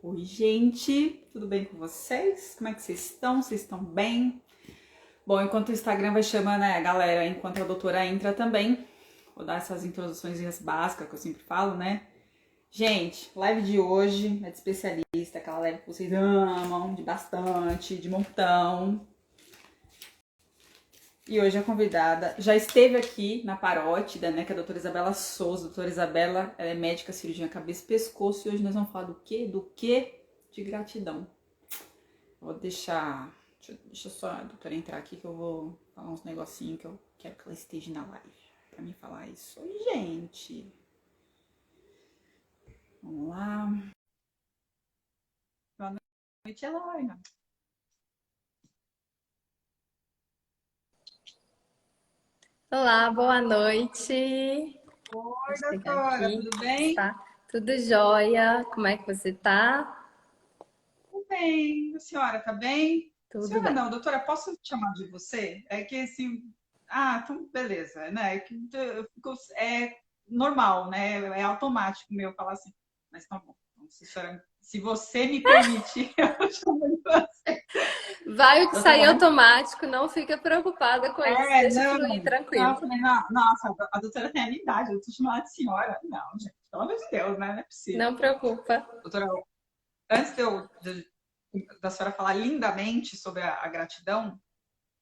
Oi, gente, tudo bem com vocês? Como é que vocês estão? Vocês estão bem? Bom, enquanto o Instagram vai chamando, né, a galera, enquanto a doutora entra também, vou dar essas introduções básicas que eu sempre falo, né? Gente, live de hoje é de especialista, aquela live que vocês amam, de bastante, de montão. E hoje a convidada já esteve aqui na parótida, né, que é a doutora Isabela Souza. A doutora Isabela, ela é médica cirurgiã cabeça e pescoço, e hoje nós vamos falar do quê? Do quê? De gratidão. Vou deixar. Deixa só a doutora entrar aqui que eu vou falar uns negocinhos que eu quero que ela esteja na live. Pra me falar isso. Oi, gente. Vamos lá. Boa noite, Eloy. Olá, boa noite. Oi, Vou chegar doutora, aqui. tudo bem? Está tudo jóia? Como é que você tá? Tudo bem. A senhora tá bem? Tudo Senhora bem. não, doutora, posso te chamar de você? É que esse. Ah, então beleza, né? É que eu fico. É normal, né? É automático meu falar assim. Mas tá bom. Então, se você me permitir, eu chamo de você. Vai o que sair Doutora, automático, não fica preocupada com isso, deixa não. fluir Não, eu tranquilo. falei, não, nossa, a doutora tem a minha idade, eu tô chamando ela de senhora. Não, gente, pelo amor de Deus, né? Não é possível. Não preocupa. Doutora, antes da senhora falar lindamente sobre a gratidão,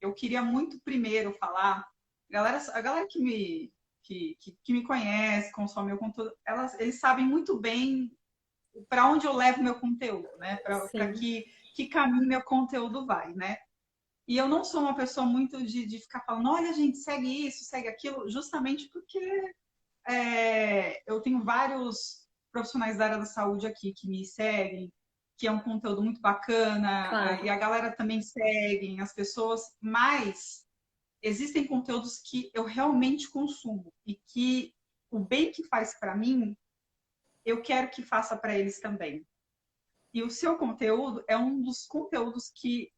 eu queria muito primeiro falar, a galera que me conhece, consome meu conteúdo, eles sabem muito bem para onde eu levo meu conteúdo, né? Para Sim. que caminho meu conteúdo vai, né? E eu não sou uma pessoa muito de ficar falando, olha, gente, segue isso, segue aquilo, justamente porque eu tenho vários profissionais da área da saúde aqui que me seguem, que é um conteúdo muito bacana, e Claro. a galera também segue as pessoas, mas existem conteúdos que eu realmente consumo e que o bem que faz para mim, eu quero que faça para eles também. E o seu conteúdo é um dos conteúdos que,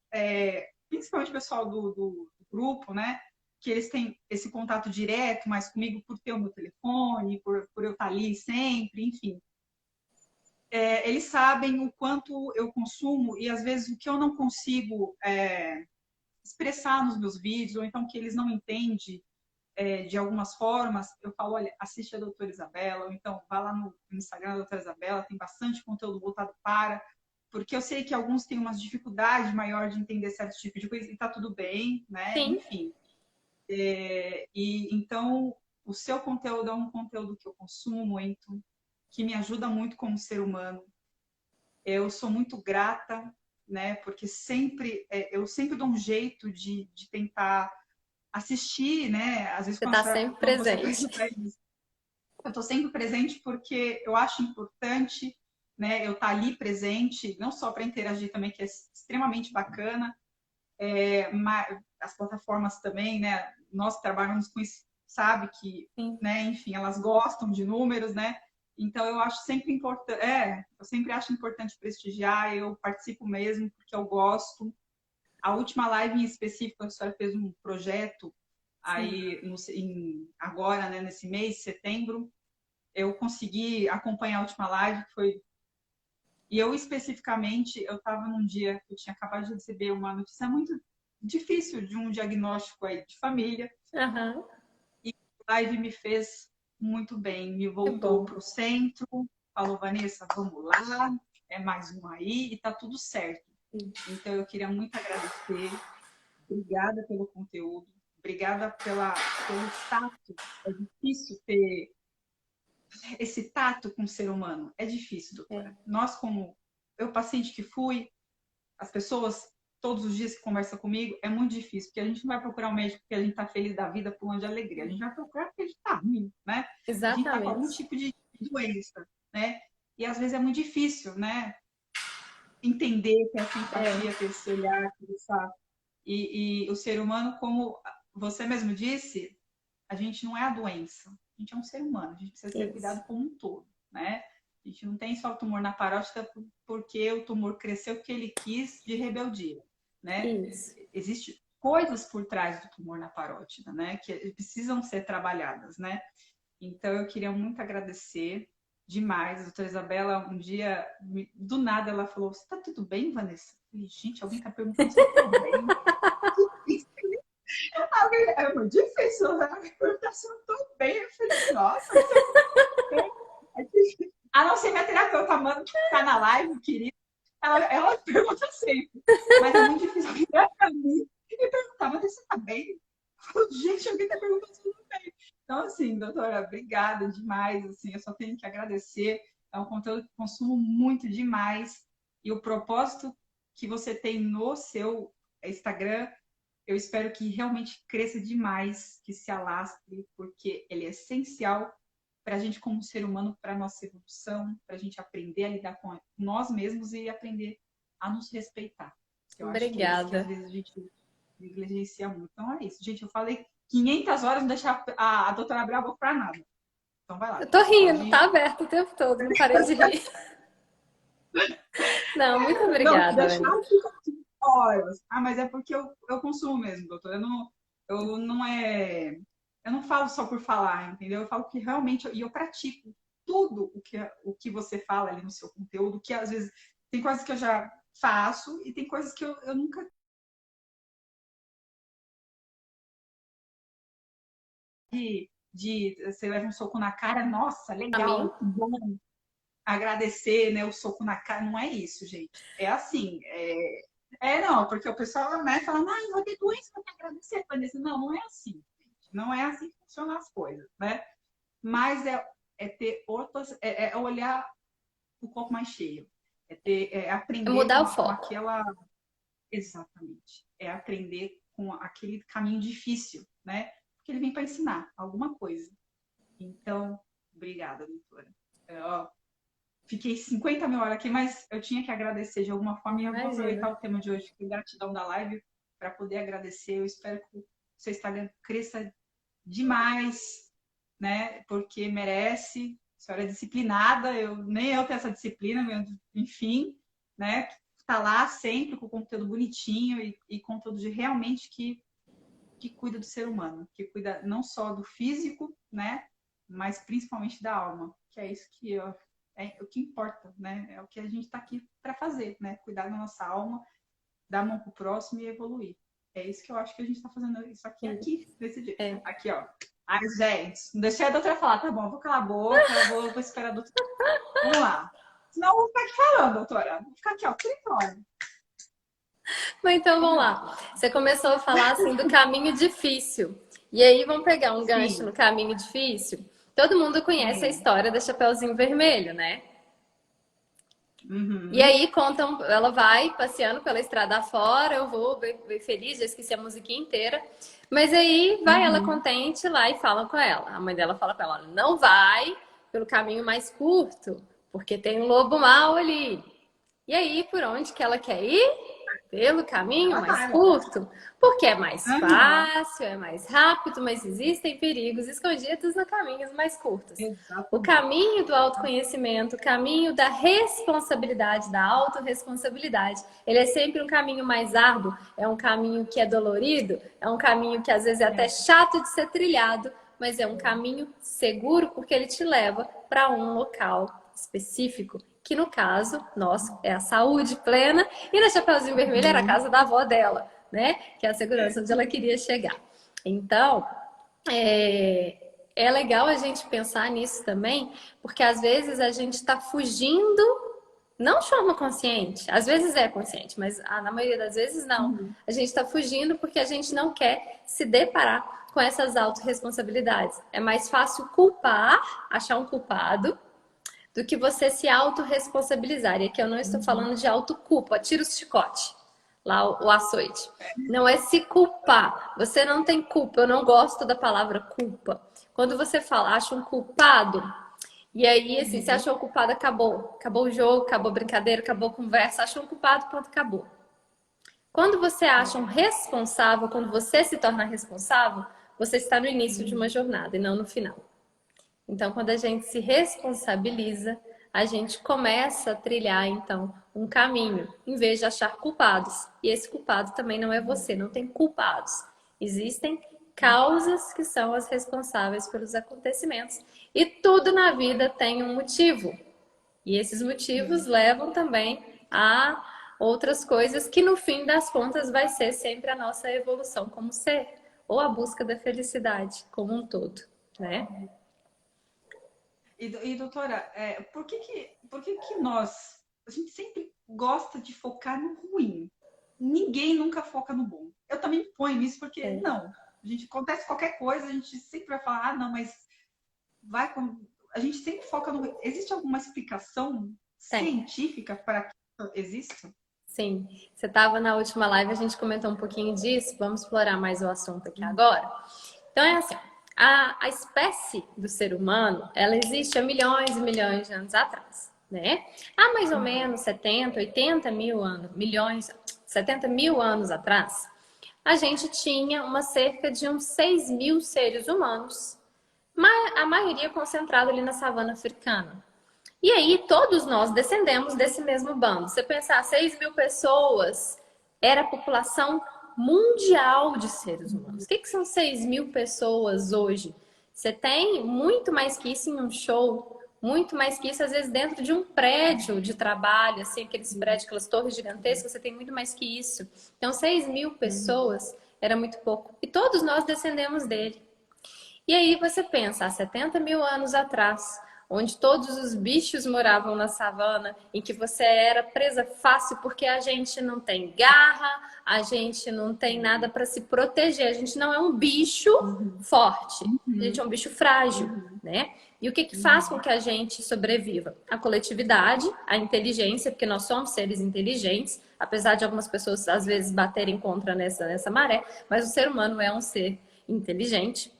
principalmente o pessoal do grupo, né? Que eles têm esse contato direto mais comigo por ter o meu telefone, por eu estar ali sempre, enfim. Eles sabem o quanto eu consumo e às vezes o que eu não consigo expressar nos meus vídeos, ou então que eles não entendem de algumas formas, eu falo, olha, assiste a doutora Isabela, ou então vá lá no Instagram da doutora Isabela, tem bastante conteúdo voltado para, porque eu sei que alguns têm uma dificuldade maior de entender certo tipo de coisa, e tá tudo bem, né? Sim. Enfim. E então, o seu conteúdo é um conteúdo que eu consumo muito, que me ajuda muito como ser humano. Eu sou muito grata, né? Porque eu sempre dou um jeito de tentar assistir, né? Às vezes Você está sempre quando você faz presente. lives, eu estou sempre presente porque eu acho importante, né? Eu estar ali presente, não só para interagir também, que é extremamente bacana, as plataformas também, né? Nós trabalhamos com isso, sabe que, Sim. né? Enfim, elas gostam de números, né? Então eu acho sempre importante, eu sempre acho importante prestigiar, eu participo mesmo porque eu gosto. A última live em específico, a senhora fez um projeto Sim. aí agora, né, nesse mês, setembro, eu consegui acompanhar a última live, que foi. E eu especificamente, eu estava num dia que eu tinha acabado de receber uma notícia muito difícil de um diagnóstico aí de família. Aham. A live me fez muito bem, me Que voltou bom. para o centro, falou, Vanessa, vamos lá, é mais um aí e tá tudo certo. Então eu queria muito agradecer. Obrigada pelo conteúdo, obrigada pelo tato. É difícil ter esse tato com o ser humano. É difícil, É. doutora. Nós, como eu, paciente que fui, as pessoas todos os dias que conversam comigo, é muito difícil, porque a gente não vai procurar um médico porque a gente está feliz da vida, pulando de alegria. A gente vai procurar porque a gente está ruim, né? A gente está com algum Exatamente. tipo de doença, né? E às vezes é muito difícil, né? Entender, ter essa empatia, É. ter esse olhar, ter essa e o ser humano, como você mesmo disse, a gente não é a doença, a gente é um ser humano, a gente precisa ser Isso. cuidado como um todo, né? A gente não tem só o tumor na parótida porque o tumor cresceu porque ele quis de rebeldia, né? Isso. Existem coisas por trás do tumor na parótida, né? Que precisam ser trabalhadas, né? Então eu queria muito agradecer. demais. A doutora Isabela, um dia, do nada, ela falou: Você tá tudo bem, Vanessa? Eu falei, gente, alguém tá perguntando se eu tô bem. É muito difícil, né? Perguntar se eu tô bem. Eu falei, nossa, você é difícil. A não ser minha terapeuta, mano, que tá na live, querida. Ela pergunta sempre. Mas é muito difícil virar pra mim e perguntar, mas você tá bem? Eu falo, gente, alguém tá perguntando se eu tô bem. Então, assim, doutora, obrigada demais. Assim, eu só tenho que agradecer. É um conteúdo que consumo muito demais. E o propósito que você tem no seu Instagram, eu espero que realmente cresça demais, que se alastre, porque ele é essencial para a gente como ser humano, para a nossa evolução, para a gente aprender a lidar com nós mesmos e aprender a nos respeitar. Eu acho que é isso que às Obrigada. vezes a gente negligencia muito. Então é isso, gente. Eu falei 500 horas, não deixar a doutora abrir a boca para nada. Então vai Eu lá. tô rindo, tá Pode... aberto o tempo todo, não parei de rir. Não, muito Não, obrigada, deixar Vanessa. fica horas. Ah, mas é porque eu consumo mesmo, doutora. Eu não é. Eu não falo só por falar, entendeu? Eu falo que realmente e eu pratico tudo o que você fala ali no seu conteúdo, que às vezes tem coisas que eu já faço e tem coisas que eu nunca de você leva um soco na cara, nossa, A legal, mim, muito bom agradecer, né, o soco na cara, não é isso, gente. É assim, não, porque o pessoal, né, fala, ah, eu vou ter doença para te agradecer, Vanessa. Não, não é assim, gente. Não é assim que funcionam as coisas, né? Mas é ter outras, é olhar o copo mais cheio, é é aprender mudar o com foco. aquela, exatamente, é aprender com aquele caminho difícil, né? Porque ele vem para ensinar alguma coisa. Então, obrigada, doutora. Ó, fiquei 50 mil horas aqui, mas eu tinha que agradecer de alguma forma e eu vou Imagina. aproveitar o tema de hoje, que é gratidão da live, para poder agradecer. Eu espero que o seu Instagram cresça demais, né? Porque merece. A senhora é disciplinada, nem eu tenho essa disciplina, enfim, né? Está lá sempre com conteúdo bonitinho e conteúdo de realmente que cuida do ser humano, que cuida não só do físico, né? Mas principalmente da alma, que é isso que é o que importa, né? É o que a gente está aqui para fazer, né? Cuidar da nossa alma, dar a mão pro próximo e evoluir. É isso que eu acho que a gente está fazendo isso aqui, nesse dia. É. Aqui, ó. Ai, gente, não deixei a doutora falar, tá bom, vou calar a boca, vou esperar a doutora. Vamos lá. Senão eu vou ficar aqui falando, doutora. Vou ficar aqui, ó, 30 horas. Mas então Vamos vamos lá. lá. Você começou a falar assim do caminho difícil. E aí vamos pegar um gancho no Sim. caminho difícil. Todo mundo conhece a Hum. história da Chapeuzinho Vermelho, né? E Uhum. aí contam, ela vai passeando pela estrada afora, eu vou bem feliz, já esqueci a musiquinha inteira. Mas aí vai ela Uhum. contente lá e fala com ela. A mãe dela fala com ela: não vai pelo caminho mais curto, porque tem um lobo mau ali. E aí, por onde que ela quer ir? Pelo caminho Ela mais vai, lógico. curto, porque é mais Aham. fácil, é mais rápido, mas existem perigos escondidos no caminhos mais curtos. O Exatamente. caminho do autoconhecimento, o caminho da responsabilidade, da autorresponsabilidade, ele é sempre um caminho mais árduo, é um caminho que é dolorido, é um caminho que às vezes é até É. chato de ser trilhado, mas é um caminho seguro porque ele te leva para um local específico, que no caso nosso é a saúde plena, e na Chapeuzinho Vermelho era a Uhum. casa da avó dela, né? Que é a segurança onde ela queria chegar. Então, é legal a gente pensar nisso também, porque às vezes a gente está fugindo, não de forma consciente, às vezes é consciente, mas na maioria das vezes não. Uhum. A gente está fugindo porque a gente não quer se deparar com essas autorresponsabilidades. É mais fácil culpar, achar um culpado, do que você se autorresponsabilizar. E aqui eu não estou Uhum. falando de autoculpa, tira o chicote, lá o açoite. Não é se culpar. Você não tem culpa. Eu não gosto da palavra culpa. Quando você fala, acha um culpado, e aí, assim, você Uhum. achou o culpado, acabou. Acabou o jogo, acabou a brincadeira, acabou a conversa. Achou um culpado, pronto, acabou. Quando você acha um É. responsável, quando você se torna responsável, você está no início de uma Uhum. jornada e não no final. Então, quando a gente se responsabiliza, a gente começa a trilhar, então, um caminho, em vez de achar culpados. E esse culpado também não é você, não tem culpados. Existem causas que são as responsáveis pelos acontecimentos. E tudo na vida tem um motivo. E esses motivos levam também a outras coisas que no fim das contas vai ser sempre a nossa evolução como ser, ou a busca da felicidade como um todo, né? E doutora, por que que a gente sempre gosta de focar no ruim? Ninguém nunca foca no bom. Eu também me ponho nisso porque, É. não, a gente acontece qualquer coisa, a gente sempre vai falar, ah, não, mas vai com... A gente sempre foca no... Existe alguma explicação Tem. científica para que isso exista? Sim, você estava na última live, a gente comentou um pouquinho disso, vamos explorar mais o assunto aqui agora. Então é assim, a espécie do ser humano, ela existe há milhões e milhões de anos atrás, né? Há mais ou menos 70, 80 mil anos, 70 mil anos atrás, a gente tinha cerca de uns 6 mil seres humanos, a maioria concentrada ali na savana africana. E aí, todos nós descendemos desse mesmo bando. Você pensar, 6 mil pessoas era a população mundial de seres humanos. O que são 6 mil pessoas hoje? Você tem muito mais que isso em um show, muito mais que isso, às vezes, dentro de um prédio de trabalho, assim, aqueles prédios, aquelas torres gigantescas, você tem muito mais que isso. Então, 6 mil pessoas era muito pouco. E todos nós descendemos dele. E aí você pensa, há 70 mil anos atrás, onde todos os bichos moravam na savana, em que você era presa fácil porque a gente não tem garra, a gente não tem nada para se proteger, a gente não é um bicho forte, a gente é um bicho frágil, né? E o que que faz com que a gente sobreviva? A coletividade, a inteligência, porque nós somos seres inteligentes, apesar de algumas pessoas às vezes baterem contra nessa maré, mas o ser humano é um ser inteligente.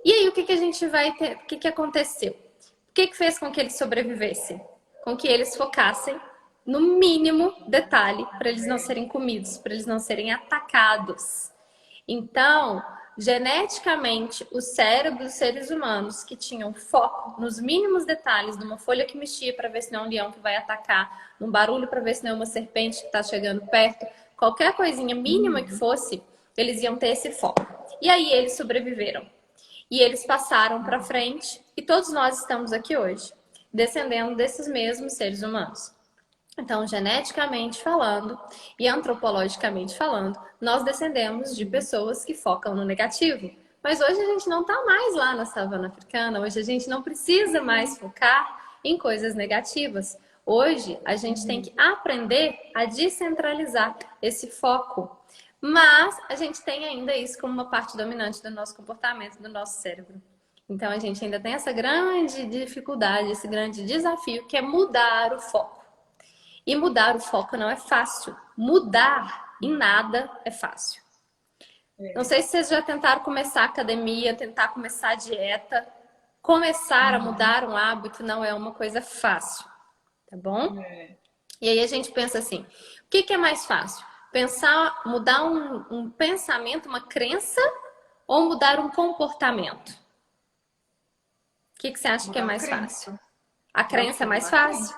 E aí, o que que a gente vai ter? O que que aconteceu? O que que fez com que eles sobrevivessem? Com que eles focassem no mínimo detalhe para eles não serem comidos, para eles não serem atacados. Então, geneticamente, o cérebro dos seres humanos que tinham foco nos mínimos detalhes, numa folha que mexia para ver se não é um leão que vai atacar, num barulho para ver se não é uma serpente que está chegando perto, qualquer coisinha mínima que fosse, eles iam ter esse foco. E aí eles sobreviveram. E eles passaram para frente e todos nós estamos aqui hoje, descendendo desses mesmos seres humanos. Então, geneticamente falando e antropologicamente falando, nós descendemos de pessoas que focam no negativo. Mas hoje a gente não está mais lá na savana africana, hoje a gente não precisa mais focar em coisas negativas. Hoje a gente tem que aprender a descentralizar esse foco. Mas a gente tem ainda isso como uma parte dominante do nosso comportamento, do nosso cérebro. Então a gente ainda tem essa grande dificuldade, esse grande desafio que é mudar o foco. E mudar o foco não é fácil. Mudar em nada é fácil. Não sei se vocês já tentaram começar a academia, tentar começar a dieta. Começar a mudar um hábito não é uma coisa fácil, tá bom? E aí a gente pensa assim, o que é mais fácil? Mudar um pensamento, uma crença ou mudar um comportamento? O que você acha que é mais fácil? A crença é mais fácil?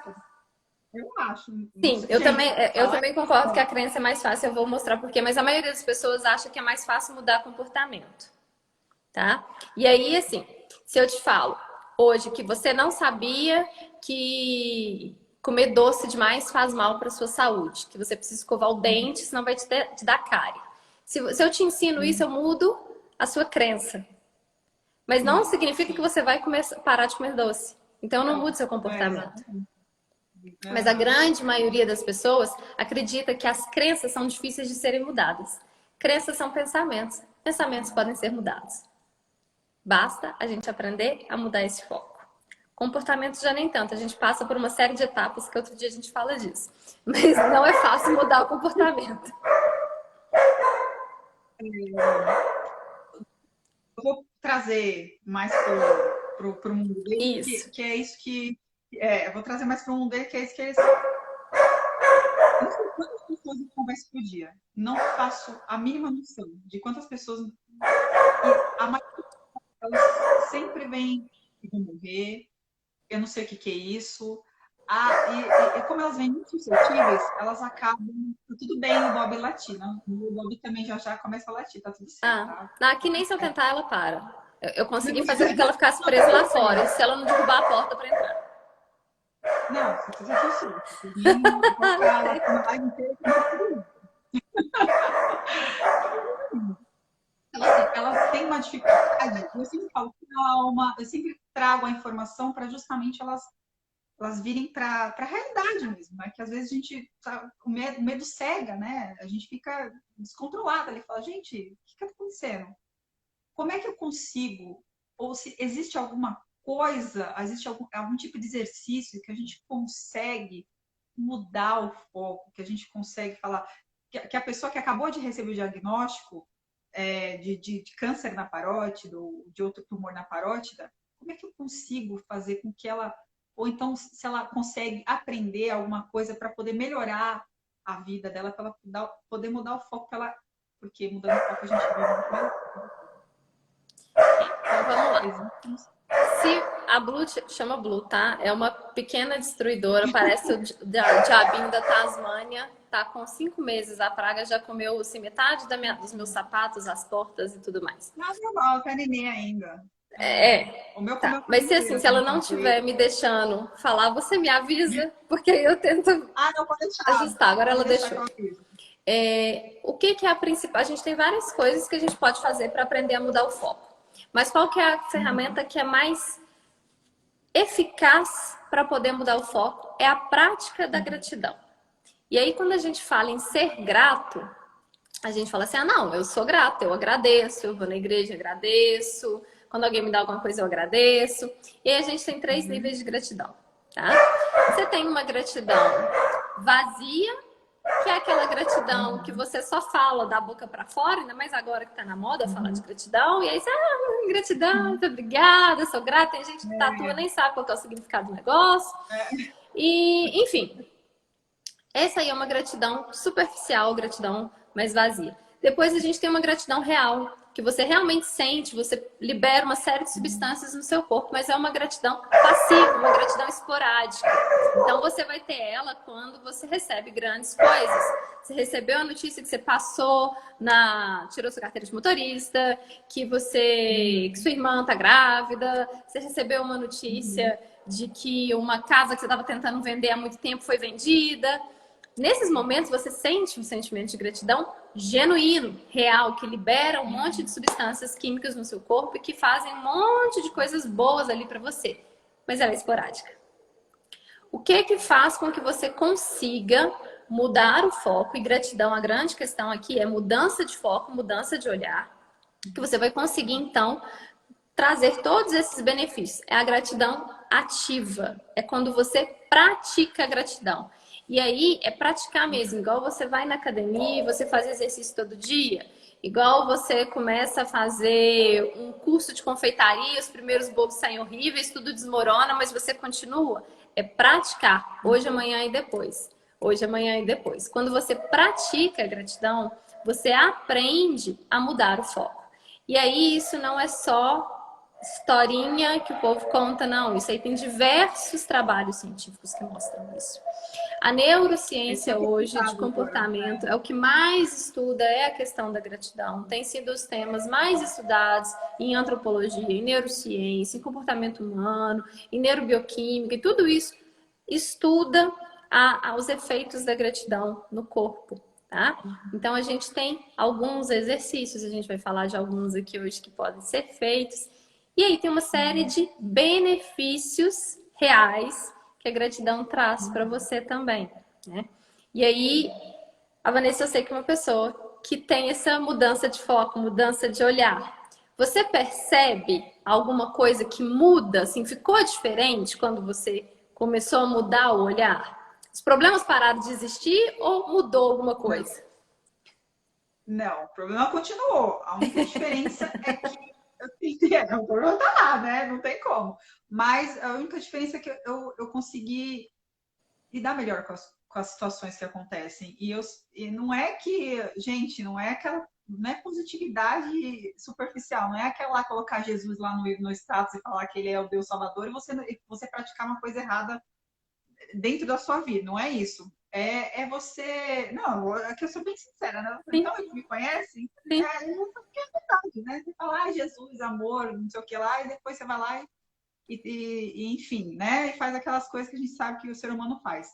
Eu acho. Sim, eu também concordo que a crença é mais fácil, eu vou mostrar por quê, mas a maioria das pessoas acha que é mais fácil mudar comportamento, tá? E aí, assim, se eu te falo hoje que você não sabia que comer doce demais faz mal para sua saúde, que você precisa escovar o dente, senão vai te dar cárie. Se eu te ensino isso, eu mudo a sua crença. Mas não significa que você vai parar de comer doce. Então, não mude seu comportamento. Mas a grande maioria das pessoas acredita que as crenças são difíceis de serem mudadas. Crenças são pensamentos. Pensamentos podem ser mudados. Basta a gente aprender a mudar esse foco. Comportamento já nem tanto. A gente passa por uma série de etapas que outro dia a gente fala disso. Mas não é fácil mudar o comportamento. Eu vou trazer mais pro mundo dele, que é isso que... eu vou trazer mais pro mundo dele, que é isso que eles... Não sei quantas pessoas eu converso por dia. Não faço a mínima noção de quantas pessoas... E a maioria delas sempre vem e vão morrer. Eu não sei o que é isso. E como elas vêm muito suscetíveis, elas acabam... Tudo bem o Bob latir, né? O Bob também já começa a latir, tá tudo certo. Tá? Aqui nem se eu tentar, ela para. Eu consegui fazer com que ela ficasse presa lá fora, se ela não derrubar a porta para entrar. Não, você precisa disso. Eu posso ficar lá na live inteira que não elas têm uma dificuldade. Eu sempre falo calma, eu sempre trago a informação para justamente elas virem para a realidade mesmo, né? Que às vezes a gente o medo cega, né? A gente fica descontrolada ali, fala, gente, o que está acontecendo? Como é que eu consigo? Ou se existe alguma coisa, existe algum tipo de exercício que a gente consegue mudar o foco, que a gente consegue falar que a pessoa que acabou de receber o diagnóstico de câncer na parótida ou de outro tumor na parótida, como é que eu consigo fazer com que ela, ou então se ela consegue aprender alguma coisa para poder melhorar a vida dela, para ela poder mudar o foco, porque mudando o foco a gente vê muito melhor. Então vamos lá. Se a Blue, chama Blue, tá? É uma pequena destruidora, parece o diabinho da Tasmânia. Tá com 5 meses, a praga já comeu assim, metade dos meus sapatos, as portas e tudo mais. Não, normal, tá neném ainda. O meu tá. Mas se ela não estiver me deixando falar, você me avisa, porque aí eu tento não pode deixar. ajustar. Agora ela deixou. O que é a principal? A gente tem várias coisas que a gente pode fazer para aprender a mudar o foco. Mas qual que é a ferramenta que é mais eficaz para poder mudar o foco? É a prática da gratidão. E aí, quando a gente fala em ser grato, a gente fala assim, não, eu sou grato, eu agradeço, eu vou na igreja, agradeço, quando alguém me dá alguma coisa, eu agradeço. E aí a gente tem 3 níveis de gratidão, tá? Você tem uma gratidão vazia, que é aquela gratidão que você só fala da boca para fora, ainda mais agora que tá na moda falar de gratidão, e aí você, gratidão, muito obrigada, sou grata. Tem gente que tatua, nem sabe qual é o significado do negócio. E, enfim, essa aí é uma gratidão superficial, gratidão mais vazia. Depois a gente tem uma gratidão real, que você realmente sente, você libera uma série de substâncias no seu corpo, mas é uma gratidão passiva, uma gratidão esporádica. Então você vai ter ela quando você recebe grandes coisas. Você recebeu a notícia que você tirou sua carteira de motorista, que sua irmã está grávida, você recebeu uma notícia de que uma casa que você estava tentando vender há muito tempo foi vendida. Nesses momentos, você sente um sentimento de gratidão genuíno, real, que libera um monte de substâncias químicas no seu corpo e que fazem um monte de coisas boas ali para você. Mas ela é esporádica. O que faz com que você consiga mudar o foco? E gratidão, a grande questão aqui é mudança de foco, mudança de olhar. Que você vai conseguir, então, trazer todos esses benefícios. É a gratidão ativa. É quando você pratica a gratidão. E aí é praticar mesmo, igual você vai na academia, você faz exercício todo dia, igual você começa a fazer um curso de confeitaria, os primeiros bolos saem horríveis, tudo desmorona, mas você continua. É praticar, hoje, amanhã e depois. Hoje, amanhã e depois. Quando você pratica a gratidão, você aprende a mudar o foco. E aí isso não é só historinha que o povo conta, não. Isso aí tem diversos trabalhos científicos que mostram isso. A neurociência hoje de comportamento é o que mais estuda, é a questão da gratidão. Tem sido os temas mais estudados em antropologia, em neurociência, em comportamento humano, em neurobioquímica, e tudo isso estuda os efeitos da gratidão no corpo, tá? Então a gente tem alguns exercícios, a gente vai falar de alguns aqui hoje que podem ser feitos. E aí tem uma série de benefícios reais que a gratidão traz para você também, né? E aí, a Vanessa, eu sei que é uma pessoa que tem essa mudança de foco, mudança de olhar. Você percebe alguma coisa que muda, assim, ficou diferente quando você começou a mudar o olhar? Os problemas pararam de existir ou mudou alguma coisa? Não, o problema continuou. A única diferença é que o problema tá lá, né? Não tem como. Mas a única diferença é que eu consegui lidar melhor com as situações que acontecem. E não é que, gente, não é positividade superficial, não é aquela lá colocar Jesus lá no status e falar que ele é o Deus Salvador e você praticar uma coisa errada dentro da sua vida. Não é isso. É você. Não, aqui eu sou bem sincera, né? Sim, Então, eles me conhecem, sim. é verdade, né? Você fala, Jesus, amor, não sei o que lá, e depois você vai lá enfim, né? E faz aquelas coisas que a gente sabe que o ser humano faz.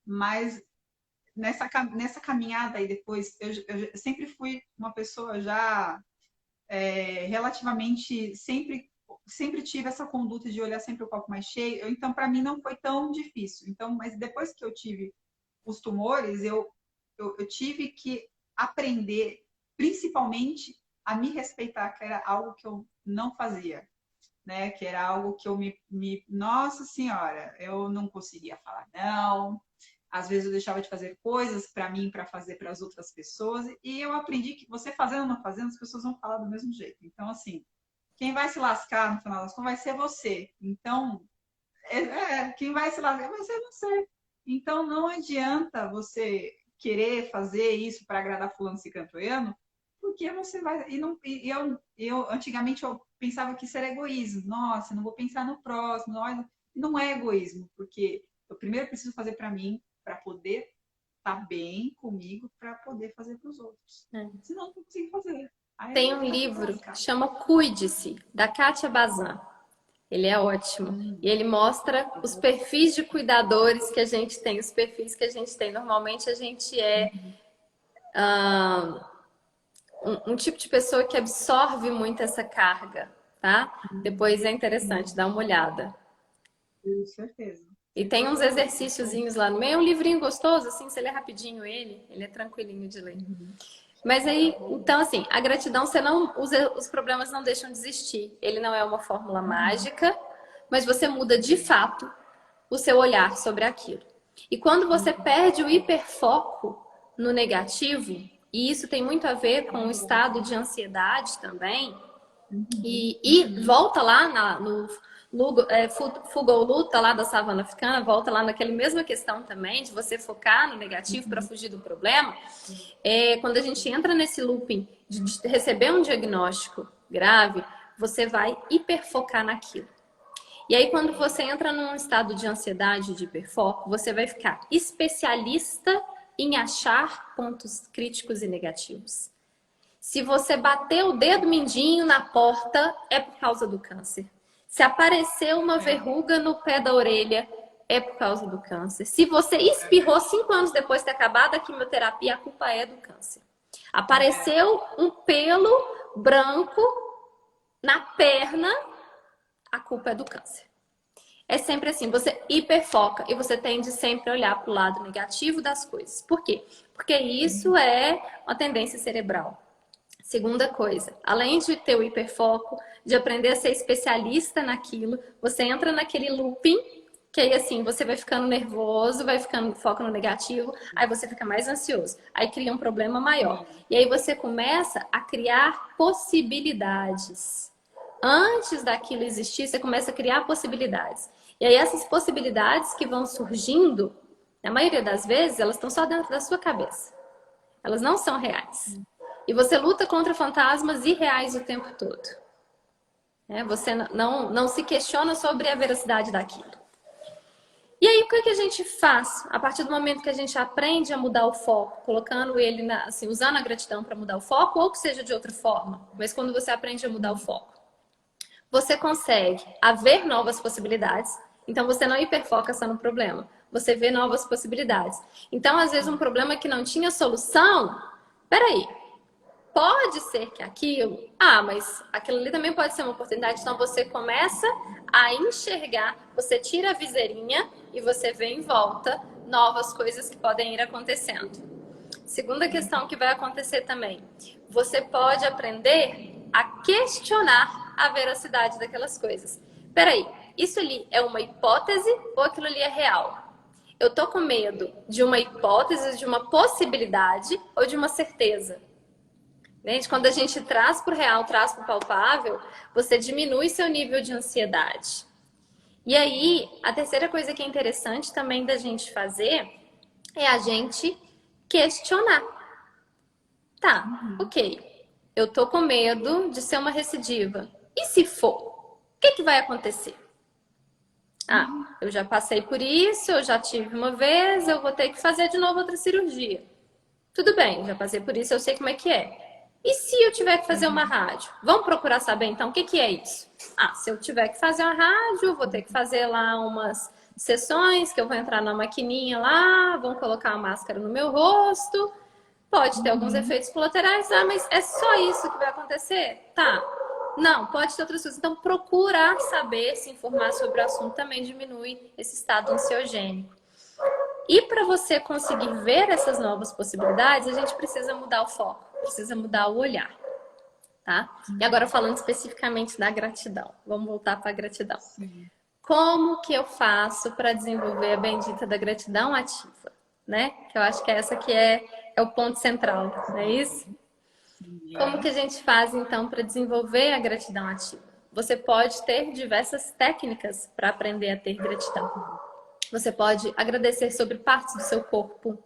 Mas nessa caminhada aí depois, eu sempre fui uma pessoa já relativamente sempre tive essa conduta de olhar sempre o copo mais cheio. Então, para mim, não foi tão difícil. Então, mas depois que eu tive os tumores, eu tive que aprender, principalmente, a me respeitar, que era algo que eu não fazia, né? Que era algo que eu Nossa Senhora, eu não conseguia falar não. Às vezes eu deixava de fazer coisas para mim, para fazer para as outras pessoas. E eu aprendi que você fazendo ou não fazendo, as pessoas vão falar do mesmo jeito. Então, assim, quem vai se lascar no final das contas vai ser você. Então, quem vai se lascar vai ser você. Então, não adianta você querer fazer isso para agradar fulano ciclano, porque você vai. Eu antigamente eu pensava que isso era egoísmo. Nossa, não vou pensar no próximo. Não é egoísmo, porque eu primeiro preciso fazer para mim, para poder estar bem comigo, para poder fazer para os outros. É. Senão, não consigo fazer. Aí eu Tem vou um ficar sempre livro que lascada. chama Cuide-se, da Kátia Bazan. Ele é ótimo. E ele mostra os perfis de cuidadores que a gente tem, os perfis que a gente tem. Normalmente a gente é um tipo de pessoa que absorve muito essa carga, tá? Depois é interessante, dá uma olhada. Com certeza. E tem uns exercíciozinhos lá no meio. É um livrinho gostoso, assim, você lê rapidinho ele é tranquilinho de ler. Mas aí, então assim, a gratidão, você não, os problemas não deixam de existir. Ele não é uma fórmula mágica, mas você muda de fato o seu olhar sobre aquilo. E quando você perde o hiperfoco no negativo, e isso tem muito a ver com o estado de ansiedade também, e volta lá Fuga ou Luta lá da savana africana, volta lá naquela mesma questão também, de você focar no negativo para fugir do problema. Quando a gente entra nesse looping de receber um diagnóstico grave, você vai hiperfocar naquilo. E aí, quando você entra num estado de ansiedade, de hiperfoco, você vai ficar especialista em achar pontos críticos e negativos. Se você bater o dedo mindinho na porta, é por causa do câncer. Se apareceu uma verruga no pé da orelha, é por causa do câncer. Se você espirrou 5 anos depois de ter acabado a quimioterapia, a culpa é do câncer. Apareceu um pelo branco na perna, a culpa é do câncer. É sempre assim, você hiperfoca e você tende sempre a olhar para o lado negativo das coisas. Por quê? Porque isso é uma tendência cerebral. Segunda coisa, além de ter o hiperfoco, de aprender a ser especialista naquilo, você entra naquele looping, que aí assim, você vai ficando nervoso, vai ficando foco no negativo, aí você fica mais ansioso, aí cria um problema maior. E aí você começa a criar possibilidades. Antes daquilo existir, você começa a criar possibilidades. E aí essas possibilidades que vão surgindo, na maioria das vezes, elas estão só dentro da sua cabeça. Elas não são reais. E você luta contra fantasmas irreais o tempo todo. Você não se questiona sobre a veracidade daquilo. E aí, o que a gente faz? A partir do momento que a gente aprende a mudar o foco, colocando ele, assim, usando a gratidão para mudar o foco, ou que seja de outra forma, mas quando você aprende a mudar o foco, você consegue haver novas possibilidades. Então, você não hiperfoca só no problema. Você vê novas possibilidades. Então, às vezes, um problema que não tinha solução... Peraí, pode ser que aquilo... mas aquilo ali também pode ser uma oportunidade. Então, você começa a enxergar, você tira a viseirinha e você vê em volta novas coisas que podem ir acontecendo. Segunda questão que vai acontecer também. Você pode aprender a questionar a veracidade daquelas coisas. Peraí, isso ali é uma hipótese ou aquilo ali é real? Eu tô com medo de uma hipótese, de uma possibilidade ou de uma certeza? Entende? Quando a gente traz para o real, traz para o palpável, você diminui seu nível de ansiedade. E aí, a terceira coisa que é interessante também da gente fazer é a gente questionar. Tá, ok. Eu tô com medo de ser uma recidiva. E se for? O que vai acontecer? Ah, eu já passei por isso, eu já tive uma vez, eu vou ter que fazer de novo outra cirurgia. Tudo bem, já passei por isso, eu sei como é que é. E se eu tiver que fazer uma rádio? Vamos procurar saber então o que que é isso? Ah, se eu tiver que fazer uma rádio, eu vou ter que fazer lá umas sessões que eu vou entrar na maquininha lá, vão colocar uma máscara no meu rosto. Pode ter alguns efeitos colaterais, ah, mas é só isso que vai acontecer? Tá. Não, pode ter outras coisas. Então, procurar saber, se informar sobre o assunto também diminui esse estado ansiogênico. E para você conseguir ver essas novas possibilidades, a gente precisa mudar o foco, precisa mudar o olhar, tá? E agora falando especificamente da gratidão. Vamos voltar para a gratidão. Sim. Como que eu faço para desenvolver a bendita da gratidão ativa, né? Que eu acho que é essa que é o ponto central, não é isso? Como que a gente faz, então, para desenvolver a gratidão ativa? Você pode ter diversas técnicas para aprender a ter gratidão. Você pode agradecer sobre partes do seu corpo.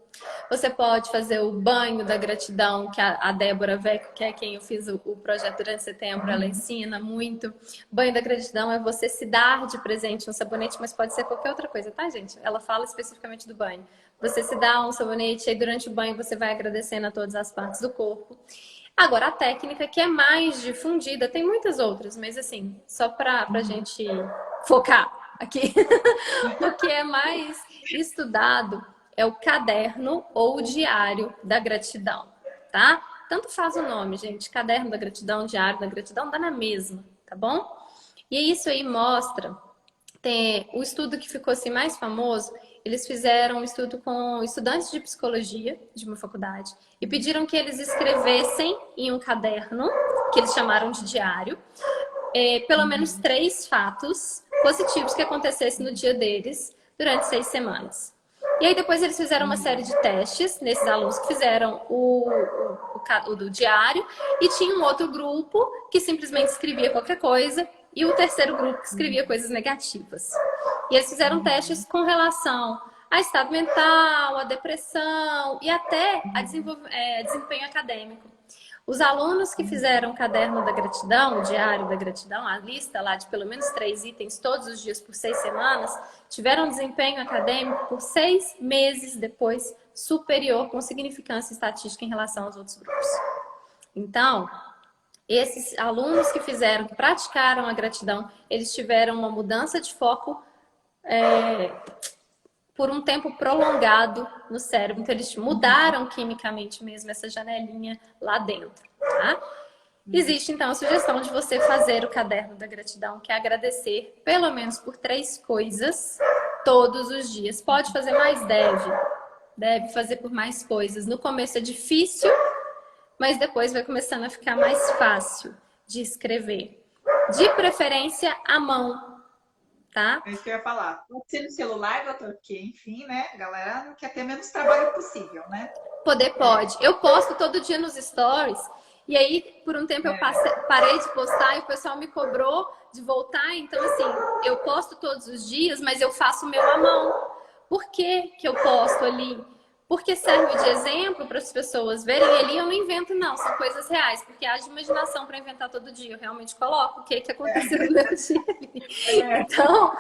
Você pode fazer o banho da gratidão, que a Débora Vecchio, que é quem eu fiz o projeto durante setembro, ela ensina muito. Banho da gratidão é você se dar de presente um sabonete, mas pode ser qualquer outra coisa, tá, gente? Ela fala especificamente do banho. Você se dá um sabonete e durante o banho você vai agradecendo a todas as partes do corpo. Agora, a técnica que é mais difundida, tem muitas outras, mas assim, só para a gente focar aqui, o que é mais estudado é o caderno ou o diário da gratidão, tá? Tanto faz o nome, gente, caderno da gratidão, diário da gratidão, dá na mesma, tá bom? E isso aí mostra, tem o estudo que ficou assim mais famoso, eles fizeram um estudo com estudantes de psicologia de uma faculdade e pediram que eles escrevessem em um caderno, que eles chamaram de diário, pelo menos 3 fatos positivos que acontecessem no dia deles durante 6 semanas. E aí depois eles fizeram uma série de testes nesses alunos que fizeram o do diário e tinha um outro grupo que simplesmente escrevia qualquer coisa e o terceiro grupo que escrevia coisas negativas. E eles fizeram testes com relação a estado mental, a depressão e até a desempenho acadêmico. Os alunos que fizeram o caderno da gratidão, o diário da gratidão, a lista lá de pelo menos 3 itens todos os dias por 6 semanas, tiveram desempenho acadêmico por 6 meses depois superior com significância estatística em relação aos outros grupos. Então, esses alunos que fizeram, que praticaram a gratidão, eles tiveram uma mudança de foco por um tempo prolongado no cérebro. Então, eles mudaram quimicamente mesmo essa janelinha lá dentro, tá? Existe, então, a sugestão de você fazer o caderno da gratidão, que é agradecer pelo menos por 3 coisas todos os dias. Pode fazer mais? Deve fazer por mais coisas. No começo é difícil, mas depois vai começando a ficar mais fácil de escrever. De preferência, à mão. Tá? É isso que eu ia falar. Pode ser no celular, doutor, porque, enfim, né? A galera quer ter menos trabalho possível, né? Pode. Eu posto todo dia nos stories. E aí, por um tempo, eu parei de postar e o pessoal me cobrou de voltar. Então, assim, eu posto todos os dias, mas eu faço o meu à mão. Por que que eu posto ali? Porque serve de exemplo para as pessoas verem. E ali eu não invento, não. São coisas reais. Porque haja imaginação para inventar todo dia. Eu realmente coloco o que aconteceu no meu dia. Então,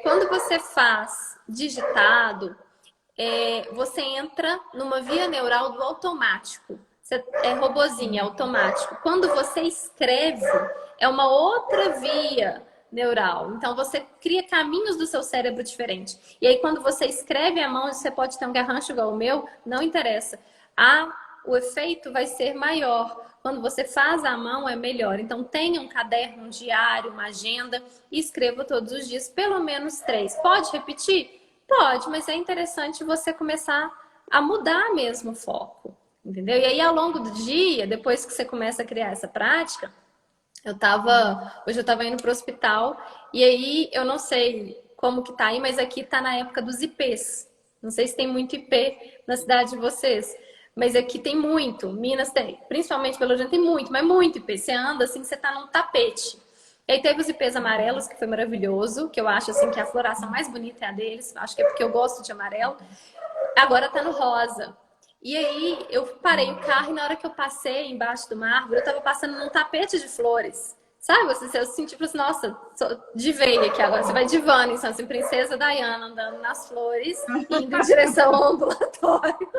quando você faz digitado, você entra numa via neural do automático. É robozinho, é automático. Quando você escreve, é uma outra via neural. Então, você cria caminhos do seu cérebro diferente. E aí, quando você escreve à mão, você pode ter um garrancho igual o meu, não interessa. O efeito vai ser maior. Quando você faz à mão, é melhor. Então, tenha um caderno, um diário, uma agenda e escreva todos os dias, pelo menos 3. Pode repetir? Pode, mas é interessante você começar a mudar mesmo o foco, entendeu? E aí, ao longo do dia, depois que você começa a criar essa prática, hoje eu tava indo pro hospital e aí, eu não sei como que tá aí, mas aqui tá na época dos IPs. Não sei se tem muito IP na cidade de vocês, mas aqui tem muito. Minas tem, principalmente Belo Horizonte tem muito, mas muito IP. Você anda assim, você tá num tapete. E aí teve os ipês amarelos, que foi maravilhoso, que eu acho assim que a floração mais bonita é a deles. Acho que é porque eu gosto de amarelo. Agora tá no rosa. E aí eu parei o carro e na hora que eu passei embaixo do mármore, eu tava passando num tapete de flores. Sabe? Você eu senti, tipo assim, nossa, divei aqui agora. Você vai divando, então, assim, Princesa Diana andando nas flores, indo em direção ao ambulatório.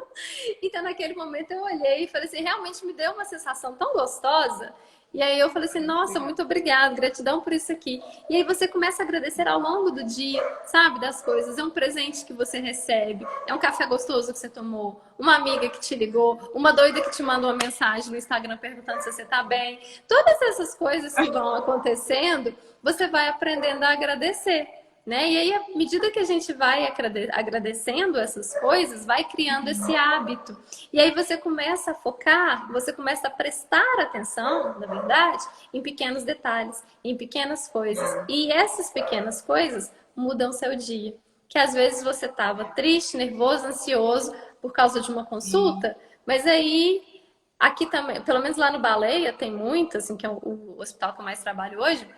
Então, naquele momento, eu olhei e falei assim, realmente me deu uma sensação tão gostosa. E aí eu falei assim, nossa, muito obrigada, gratidão por isso aqui. E aí você começa a agradecer ao longo do dia, sabe, das coisas. É um presente que você recebe, é um café gostoso que você tomou, uma amiga que te ligou, uma doida que te mandou uma mensagem no Instagram perguntando se você tá bem. Todas essas coisas que vão acontecendo, você vai aprendendo a agradecer. Né? E aí, à medida que a gente vai agradecendo essas coisas, vai criando esse hábito. E aí você começa a focar, você começa a prestar atenção, na verdade, em pequenos detalhes, em pequenas coisas. E essas pequenas coisas mudam seu dia. Que às vezes você estava triste, nervoso, ansioso por causa de uma consulta, mas aí aqui também, pelo menos lá no Baleia, tem muito, assim, que é o hospital que eu mais trabalho hoje.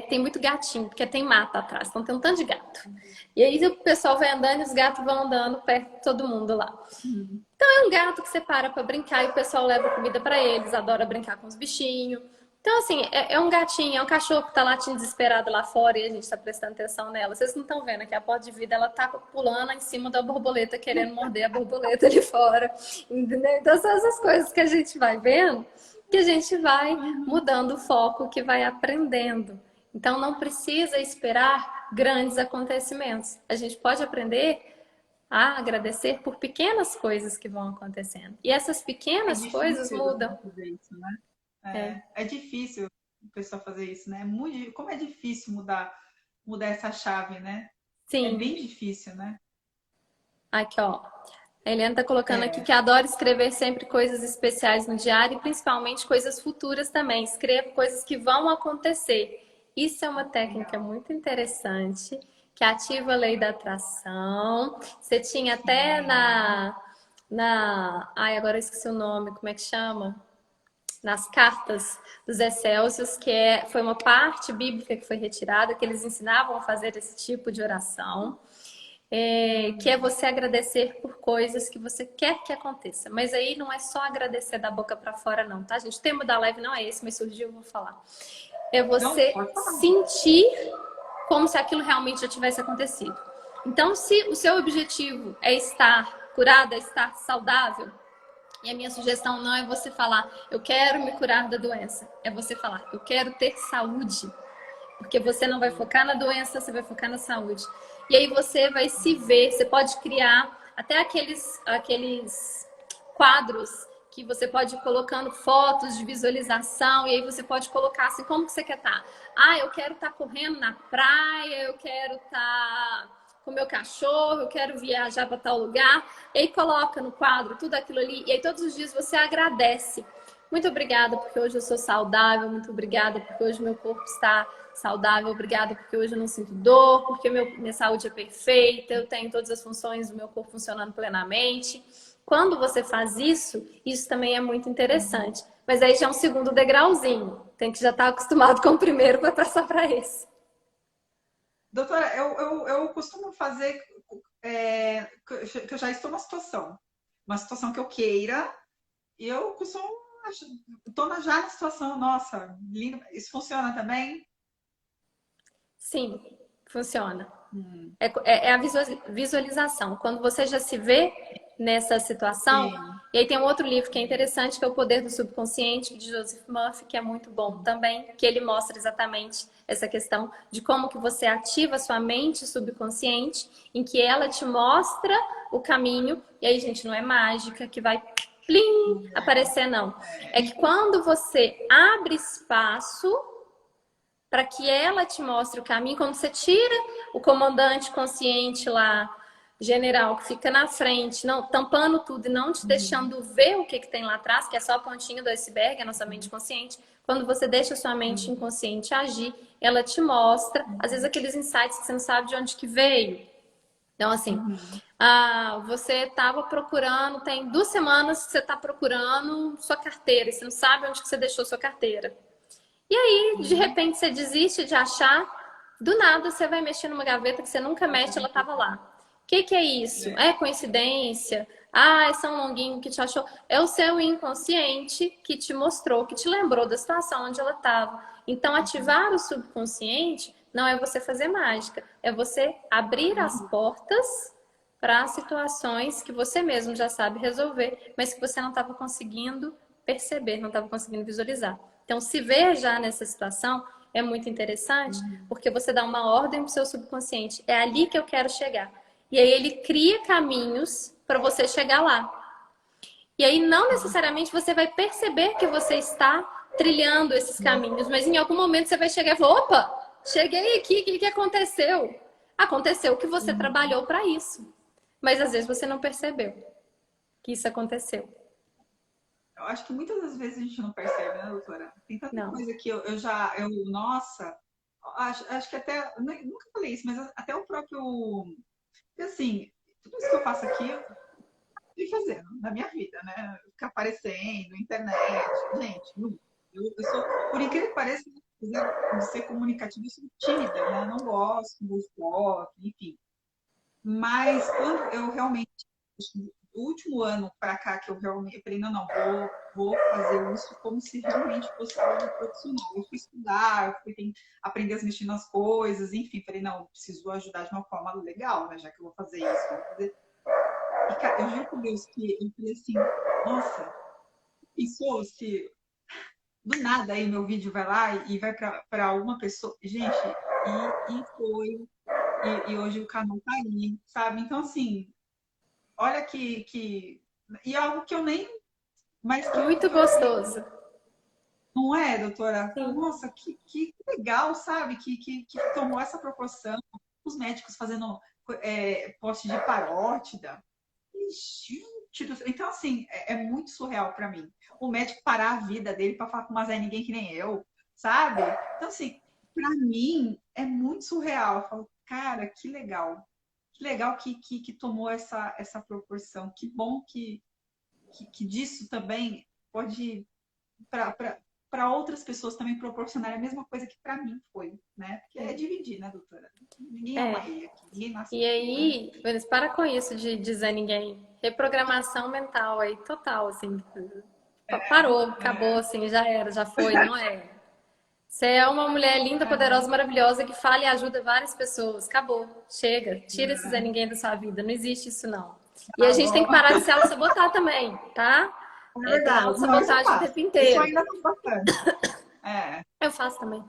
Tem muito gatinho, porque tem mata atrás, então tem um tanto de gato. E aí o pessoal vai andando e os gatos vão andando perto de todo mundo lá. Então é um gato que você para pra brincar e o pessoal leva comida pra eles, adora brincar com os bichinhos. Então, assim, é um gatinho, é um cachorro que tá latindo desesperado lá fora e a gente tá prestando atenção nela. Vocês não estão vendo aqui, a porta de vida, ela tá pulando em cima da borboleta, querendo morder a borboleta ali fora. Entendeu? Então são essas coisas que a gente vai vendo, que a gente vai mudando o foco, que vai aprendendo. Então não precisa esperar grandes acontecimentos. A gente pode aprender a agradecer por pequenas coisas que vão acontecendo. E essas pequenas coisas mudam. Fazer isso, né? É difícil a pessoa fazer isso, né? Como é difícil mudar essa chave, né? Sim. É bem difícil, né? Aqui, ó. A Eliana tá colocando aqui que adora escrever sempre coisas especiais no diário e principalmente coisas futuras também. Escreva coisas que vão acontecer. Isso é uma técnica muito interessante, que ativa a lei da atração. Você tinha até Ai, agora eu esqueci o nome, como é que chama? Nas cartas dos Excélsios, foi uma parte bíblica que foi retirada, que eles ensinavam a fazer esse tipo de oração. Que é você agradecer por coisas que você quer que aconteça. Mas aí não é só agradecer da boca para fora, não, tá, gente? O tema da live não é esse, mas surgiu, eu vou falar. É você sentir como se aquilo realmente já tivesse acontecido. Então, se o seu objetivo é estar curada, estar saudável, e a minha sugestão não é você falar, eu quero me curar da doença. É você falar, eu quero ter saúde. Porque você não vai focar na doença, você vai focar na saúde. E aí você vai se ver, você pode criar até aqueles quadros que você pode ir colocando fotos de visualização, e aí você pode colocar assim, como que você quer estar? Ah, eu quero estar correndo na praia, eu quero estar com meu cachorro, eu quero viajar para tal lugar. E aí coloca no quadro tudo aquilo ali, e aí todos os dias você agradece. Muito obrigada porque hoje eu sou saudável, muito obrigada porque hoje meu corpo está saudável, obrigada porque hoje eu não sinto dor, porque minha saúde é perfeita, eu tenho todas as funções do meu corpo funcionando plenamente. Quando você faz isso, isso também é muito interessante. Mas aí já é um segundo degrauzinho. Tem que já estar acostumado com o primeiro para passar para esse. Doutora, eu costumo fazer que eu já estou numa situação que eu queira, e eu costumo estou já na situação, nossa, lindo. Isso funciona também? Sim, funciona. É a visualização. Quando você já se vê nessa situação, Sim. E aí tem um outro livro que é interessante, que é O Poder do Subconsciente, de Joseph Murphy, que é muito bom também, que ele mostra exatamente essa questão de como que você ativa a sua mente subconsciente, em que ela te mostra o caminho, e aí, gente, não é mágica que vai plim, aparecer, não. É que quando você abre espaço para que ela te mostre o caminho, quando você tira o comandante consciente lá, general, que fica na frente, não, tampando tudo e não te deixando ver o que tem lá atrás, que é só a pontinha do iceberg, a nossa mente consciente. Quando você deixa a sua mente inconsciente agir, ela te mostra, às vezes, aqueles insights que você não sabe de onde que veio. Então, assim, você estava procurando, tem 2 semanas que você está procurando sua carteira, e você não sabe onde que você deixou sua carteira. E aí, de repente, você desiste de achar, do nada você vai mexer numa gaveta que você nunca mexe, ela estava lá. O que é isso? É coincidência? Ah, é São Longuinho que te achou. É o seu inconsciente que te mostrou, que te lembrou da situação onde ela estava. Então, ativar o subconsciente não é você fazer mágica, é você abrir as portas para situações que você mesmo já sabe resolver, mas que você não estava conseguindo perceber, não estava conseguindo visualizar. Então, se ver já nessa situação é muito interessante, porque você dá uma ordem para o seu subconsciente. É ali que eu quero chegar. E aí ele cria caminhos para você chegar lá. E aí não necessariamente você vai perceber que você está trilhando esses caminhos, mas em algum momento você vai chegar e falar, opa, cheguei aqui, o que aconteceu? Aconteceu que você trabalhou para isso. Mas às vezes você não percebeu que isso aconteceu. Eu acho que muitas das vezes a gente não percebe, né, doutora? Tem tanta Não. coisa que nossa, acho que até, nunca falei isso, mas até o próprio, assim, tudo isso que eu faço aqui, eu fui fazendo na minha vida, né? Ficar aparecendo, internet, gente, eu sou, por incrível que pareça, apesar de ser comunicativa, eu sou tímida, né? Não gosto, não gosto, enfim. Mas quando eu realmente, o último ano para cá que eu realmente falei, não, não, vou fazer isso como se realmente fosse algo profissional. Eu fui estudar, eu fui aprender a mexer nas coisas, enfim, falei, não, preciso ajudar de uma forma legal, né, já que eu vou fazer isso, vou fazer. E, cara, eu juro por Deus que eu falei assim, nossa, pensou se do nada aí meu vídeo vai lá e vai para uma pessoa, gente, e foi, e hoje o canal tá aí, sabe? Então, assim, olha e algo que eu nem. Mas que Muito eu falei, gostoso. não é, doutora? Sim. Nossa, que legal, sabe? Que tomou essa proporção. Os médicos fazendo poste de parótida. E, gente então, assim, é muito surreal para mim. O médico parar a vida dele para falar com mais ninguém que nem eu, sabe? Então, assim, para mim é muito surreal. Eu falo, cara, que legal. Que legal que tomou essa proporção. Que bom que disso também pode para outras pessoas também proporcionar a mesma coisa que para mim foi, né? Porque é dividir, né, doutora? Ninguém é uma É. ilha aqui, ninguém nasce E aqui, né? aí, Vanessa, para com isso de dizer ninguém. Reprogramação mental aí, total, assim. Parou, acabou, assim, já era, já foi, não é. Você é uma mulher linda, poderosa, maravilhosa que fala e ajuda várias pessoas. Acabou, chega, tira esse Zé Ninguém da sua vida. Não existe isso, não. E a Tá gente tem bom. que parar de se auto-sabotar também, tá? É É, tem verdade. Não, isso eu autossabotagem o faço. tempo Isso eu inteiro. ainda faço bastante. É. Eu faço também.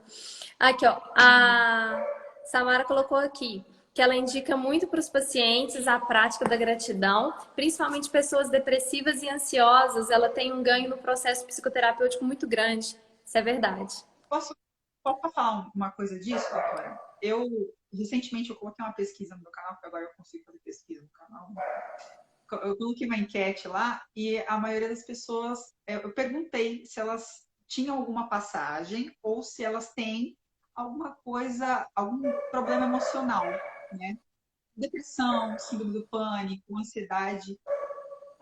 Aqui, ó. A Samara colocou aqui que ela indica muito para os pacientes a prática da gratidão, principalmente pessoas depressivas e ansiosas. Ela tem um ganho no processo psicoterapêutico muito grande. Isso é verdade. Posso, posso falar uma coisa disso, doutora? Recentemente, eu coloquei uma pesquisa no meu canal, porque agora eu consigo fazer pesquisa no canal. Eu coloquei uma enquete lá e a maioria das pessoas, eu perguntei se elas tinham alguma passagem ou se elas têm alguma coisa, algum problema emocional, né? Depressão, síndrome do pânico, ansiedade,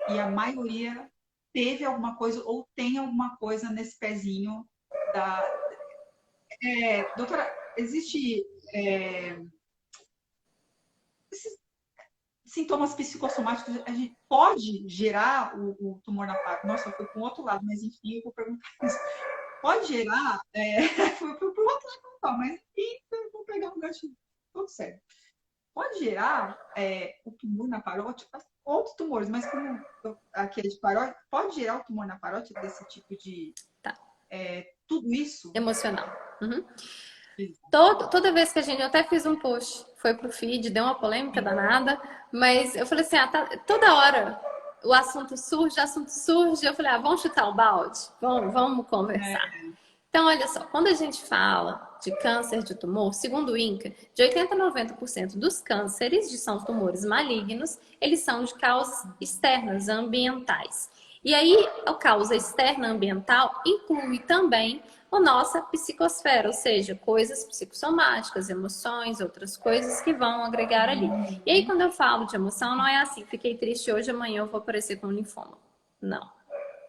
e a maioria teve alguma coisa ou tem alguma coisa nesse pezinho da. Doutora, existe esses sintomas psicossomáticos, a gente pode gerar o tumor na parte. Nossa, eu fui para o outro lado, mas enfim, eu vou perguntar isso. Pode gerar. Fui para o outro lado, mas enfim, eu vou pegar um gancho todo sério. Pode gerar o tumor na parótida, outros tumores, mas como aquele de parótida, pode gerar o tumor na parótida desse tipo de. Tá. Tudo isso? Emocional. Uhum. Toda vez que a gente, eu até fiz um post, foi pro feed, deu uma polêmica danada, mas eu falei assim, toda hora o assunto surge, eu falei, vamos chutar o balde, vamos conversar. Então, olha só, quando a gente fala de câncer de tumor, segundo o INCA, de 80 a 90% dos cânceres, são tumores malignos, eles são de causas externas, ambientais. E aí, a causa externa ambiental inclui também a nossa psicosfera, ou seja, coisas psicossomáticas, emoções, outras coisas que vão agregar ali. E aí, quando eu falo de emoção, não é assim, fiquei triste hoje, amanhã eu vou aparecer com linfoma. Não.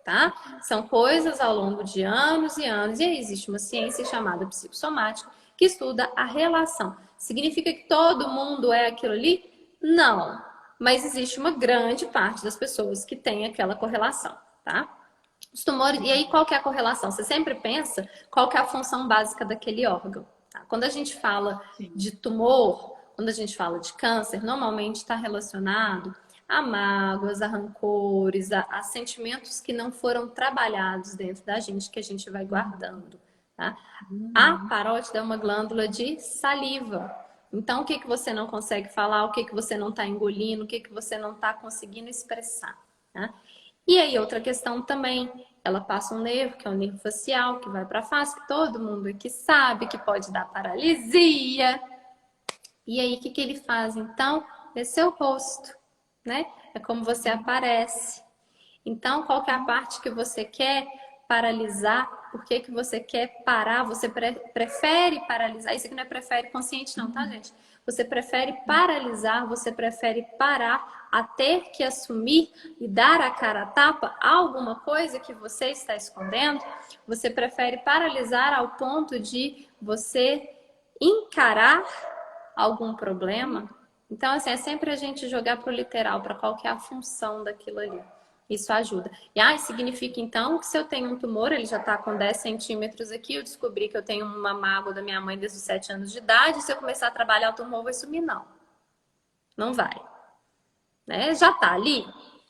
Tá? São coisas ao longo de anos e anos, e aí existe uma ciência chamada psicossomática que estuda a relação. Significa que todo mundo é aquilo ali? Não. mas existe uma grande parte das pessoas que tem aquela correlação, tá? Os tumores, e aí qual que é a correlação? Você sempre pensa qual que é a função básica daquele órgão, tá? Quando a gente fala Sim. de tumor, quando a gente fala de câncer, normalmente está relacionado a mágoas, a rancores, a sentimentos que não foram trabalhados dentro da gente, que a gente vai guardando, tá? A parótida é uma glândula de saliva. Então, o que que você não consegue falar, o que que você não está engolindo, o que que você não está conseguindo expressar, tá? E aí, outra questão também, ela passa um nervo, que é o nervo facial, que vai para a face, que todo mundo aqui sabe que pode dar paralisia. E aí, o que que ele faz, então? É seu rosto, né? É como você aparece. Então, qual que é a parte que você quer paralisar? Por que que você quer parar? Você prefere paralisar? Isso aqui não é prefere consciente não, tá, gente? Você prefere paralisar, você prefere parar a ter que assumir e dar a cara a tapa a alguma coisa que você está escondendo? Você prefere paralisar ao ponto de você encarar algum problema? Então, assim, é sempre a gente jogar pro literal, para qual que é a função daquilo ali. Isso ajuda. E significa então que se eu tenho um tumor, ele já está com 10 centímetros aqui, eu descobri que eu tenho uma mágoa da minha mãe desde os 7 anos de idade, se eu começar a trabalhar o tumor vai sumir? Não. Não vai. Né? Já está ali,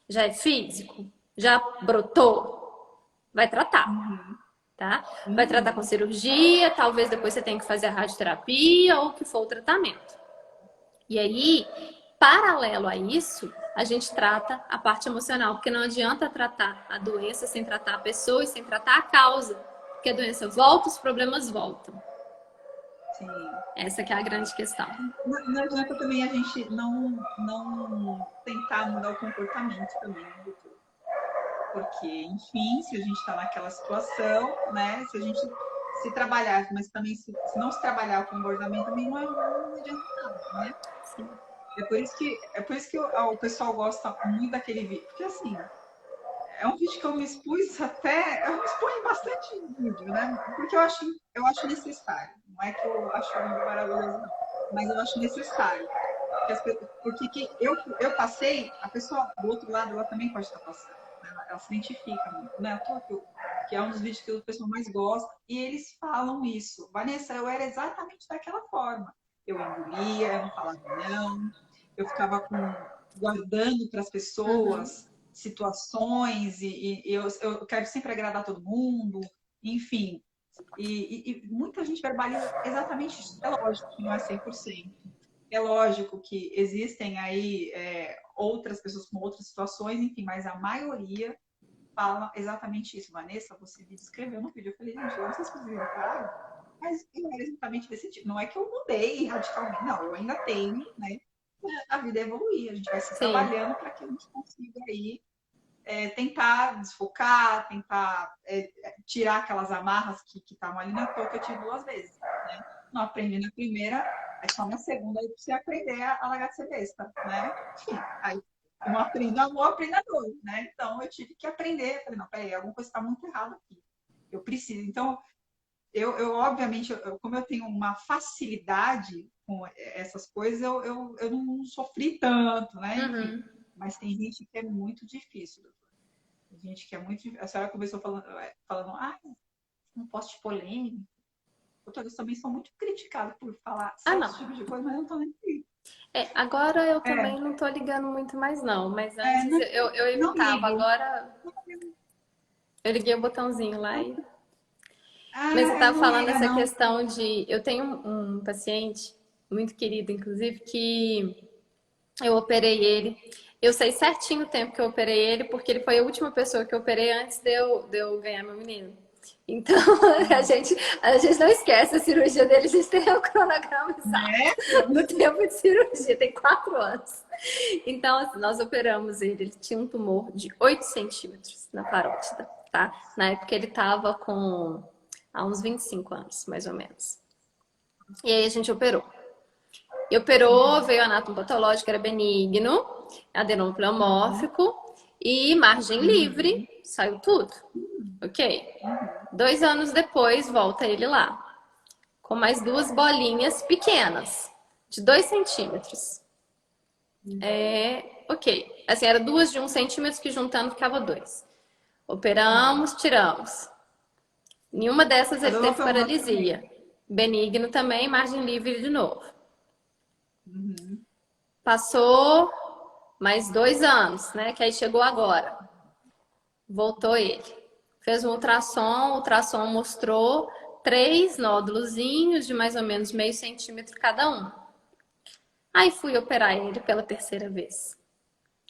já é físico, já brotou, vai tratar. Tá? Vai tratar com cirurgia, talvez depois você tenha que fazer a radioterapia ou o que for o tratamento. E aí, paralelo a isso, a gente trata a parte emocional, porque não adianta tratar a doença sem tratar a pessoa e sem tratar a causa, porque a doença volta, os problemas voltam. Sim. Essa que é a grande questão. Não adianta também a gente não tentar mudar o comportamento também, né, doutor? Porque, enfim, se a gente está naquela situação, né? Se a gente se trabalhar, mas também se não se trabalhar o comportamento também não adianta nada, né? Sim. É por isso que o pessoal gosta muito daquele vídeo, porque assim, é um vídeo que eu me expus até, eu me exponho bastante vídeo, né? Porque eu acho necessário. Não é que eu acho lindo, maravilhoso, não, mas eu acho necessário. Porque eu passei, a pessoa do outro lado ela também pode estar passando. Né? Ela se identifica muito, né? Que é um dos vídeos que o pessoal mais gosta, e eles falam isso. Vanessa, eu era exatamente daquela forma. Eu engolia, eu não falava não, eu ficava guardando para as pessoas situações, e eu quero sempre agradar todo mundo, enfim. E muita gente verbaliza exatamente isso. É lógico que não é 100%. É lógico que existem aí outras pessoas com outras situações, enfim, mas a maioria fala exatamente isso. Vanessa, você me descreveu no vídeo. Eu falei, gente, eu não sei se vocês viram, mas eu era exatamente desse tipo. Não é que eu mudei radicalmente, não, eu ainda tenho, né? A vida é evoluir, a gente vai se Sim. trabalhando para que a gente consiga aí tentar desfocar, tentar tirar aquelas amarras que estavam ali na toa, que eu tive 2 vezes. Né? Não aprendi na primeira, aí só na segunda aí você aprender a largar de ser besta, né? Enfim, aí não aprendo amor, aprendo a dor, né? Então eu tive que aprender, falei, não, peraí, alguma coisa está muito errada aqui. Eu preciso. Então, eu obviamente, como eu tenho uma facilidade com essas coisas, eu não sofri tanto, né? Enfim, mas tem gente que é muito difícil, doutor. Tem gente que é muito difícil. A senhora começou falando não posso de polêmica. Doutores também são muito criticados por falar certos tipos de coisa, mas eu não tô nem aqui. Agora eu também não tô ligando muito mais não, mas antes eu não evitava, ligo. agora eu liguei o botãozinho lá e... Mas você Eu estava não falando liga, essa não. questão de... Eu tenho um paciente, muito querido, inclusive, que eu operei ele. Eu sei certinho o tempo que eu operei ele, porque ele foi a última pessoa que eu operei antes de eu ganhar meu menino. Então, a gente não esquece a cirurgia dele, a gente tem o cronograma exato no tempo de cirurgia, tem 4 anos. Então, assim, nós operamos ele tinha um tumor de 8 centímetros na parótida, tá? Na época ele estava há uns 25 anos, mais ou menos. E aí a gente operou. E operou, veio anátomo patológico, era benigno, adenoma pleomórfico e margem livre, saiu tudo. Ok? 2 anos depois, volta ele lá, com mais 2 bolinhas pequenas, de 2 centímetros. ok. Assim, era 2 de 1 centímetro que juntando ficava 2. Operamos, tiramos. Nenhuma dessas ele teve Adenopelmotor também. paralisia. Benigno também, margem livre de novo. Uhum. Passou mais 2 anos, né? Que aí chegou agora. Voltou ele. Fez um ultrassom, o ultrassom mostrou 3 nódulozinhos de mais ou menos meio centímetro cada um. Aí fui operar ele pela terceira vez.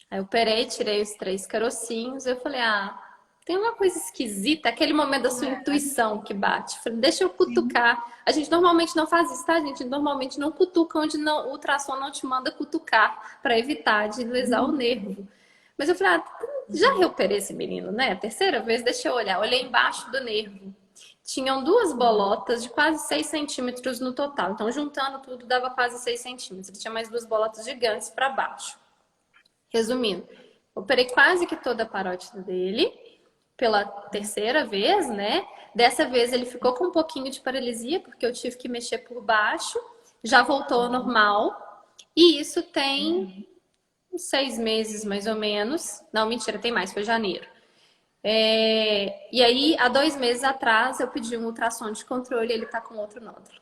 Aí eu operei, tirei os 3 carocinhos. Eu falei, ah, tem uma coisa esquisita, aquele momento da sua É, intuição que bate. Eu falei, deixa eu sim. cutucar. A gente normalmente não faz isso, tá, gente? Normalmente não cutuca onde não, o ultrassom não te manda cutucar para evitar de lesar o Uhum. nervo. Mas eu falei, ah, já reoperei esse menino, né? Terceira vez, deixa eu olhar. Olhei embaixo do nervo. Tinham 2 bolotas de quase 6 centímetros no total. Então, juntando tudo, dava quase 6 centímetros. Ele tinha mais 2 bolotas gigantes para baixo. Resumindo, operei quase que toda a parótida dele pela terceira vez, né? Dessa vez ele ficou com um pouquinho de paralisia, porque eu tive que mexer por baixo, já voltou ao normal. E isso tem Uhum. uns 6 meses, mais ou menos. Não, mentira, tem mais, foi janeiro. E aí, há 2 meses atrás, eu pedi um ultrassom de controle e ele tá com outro nódulo.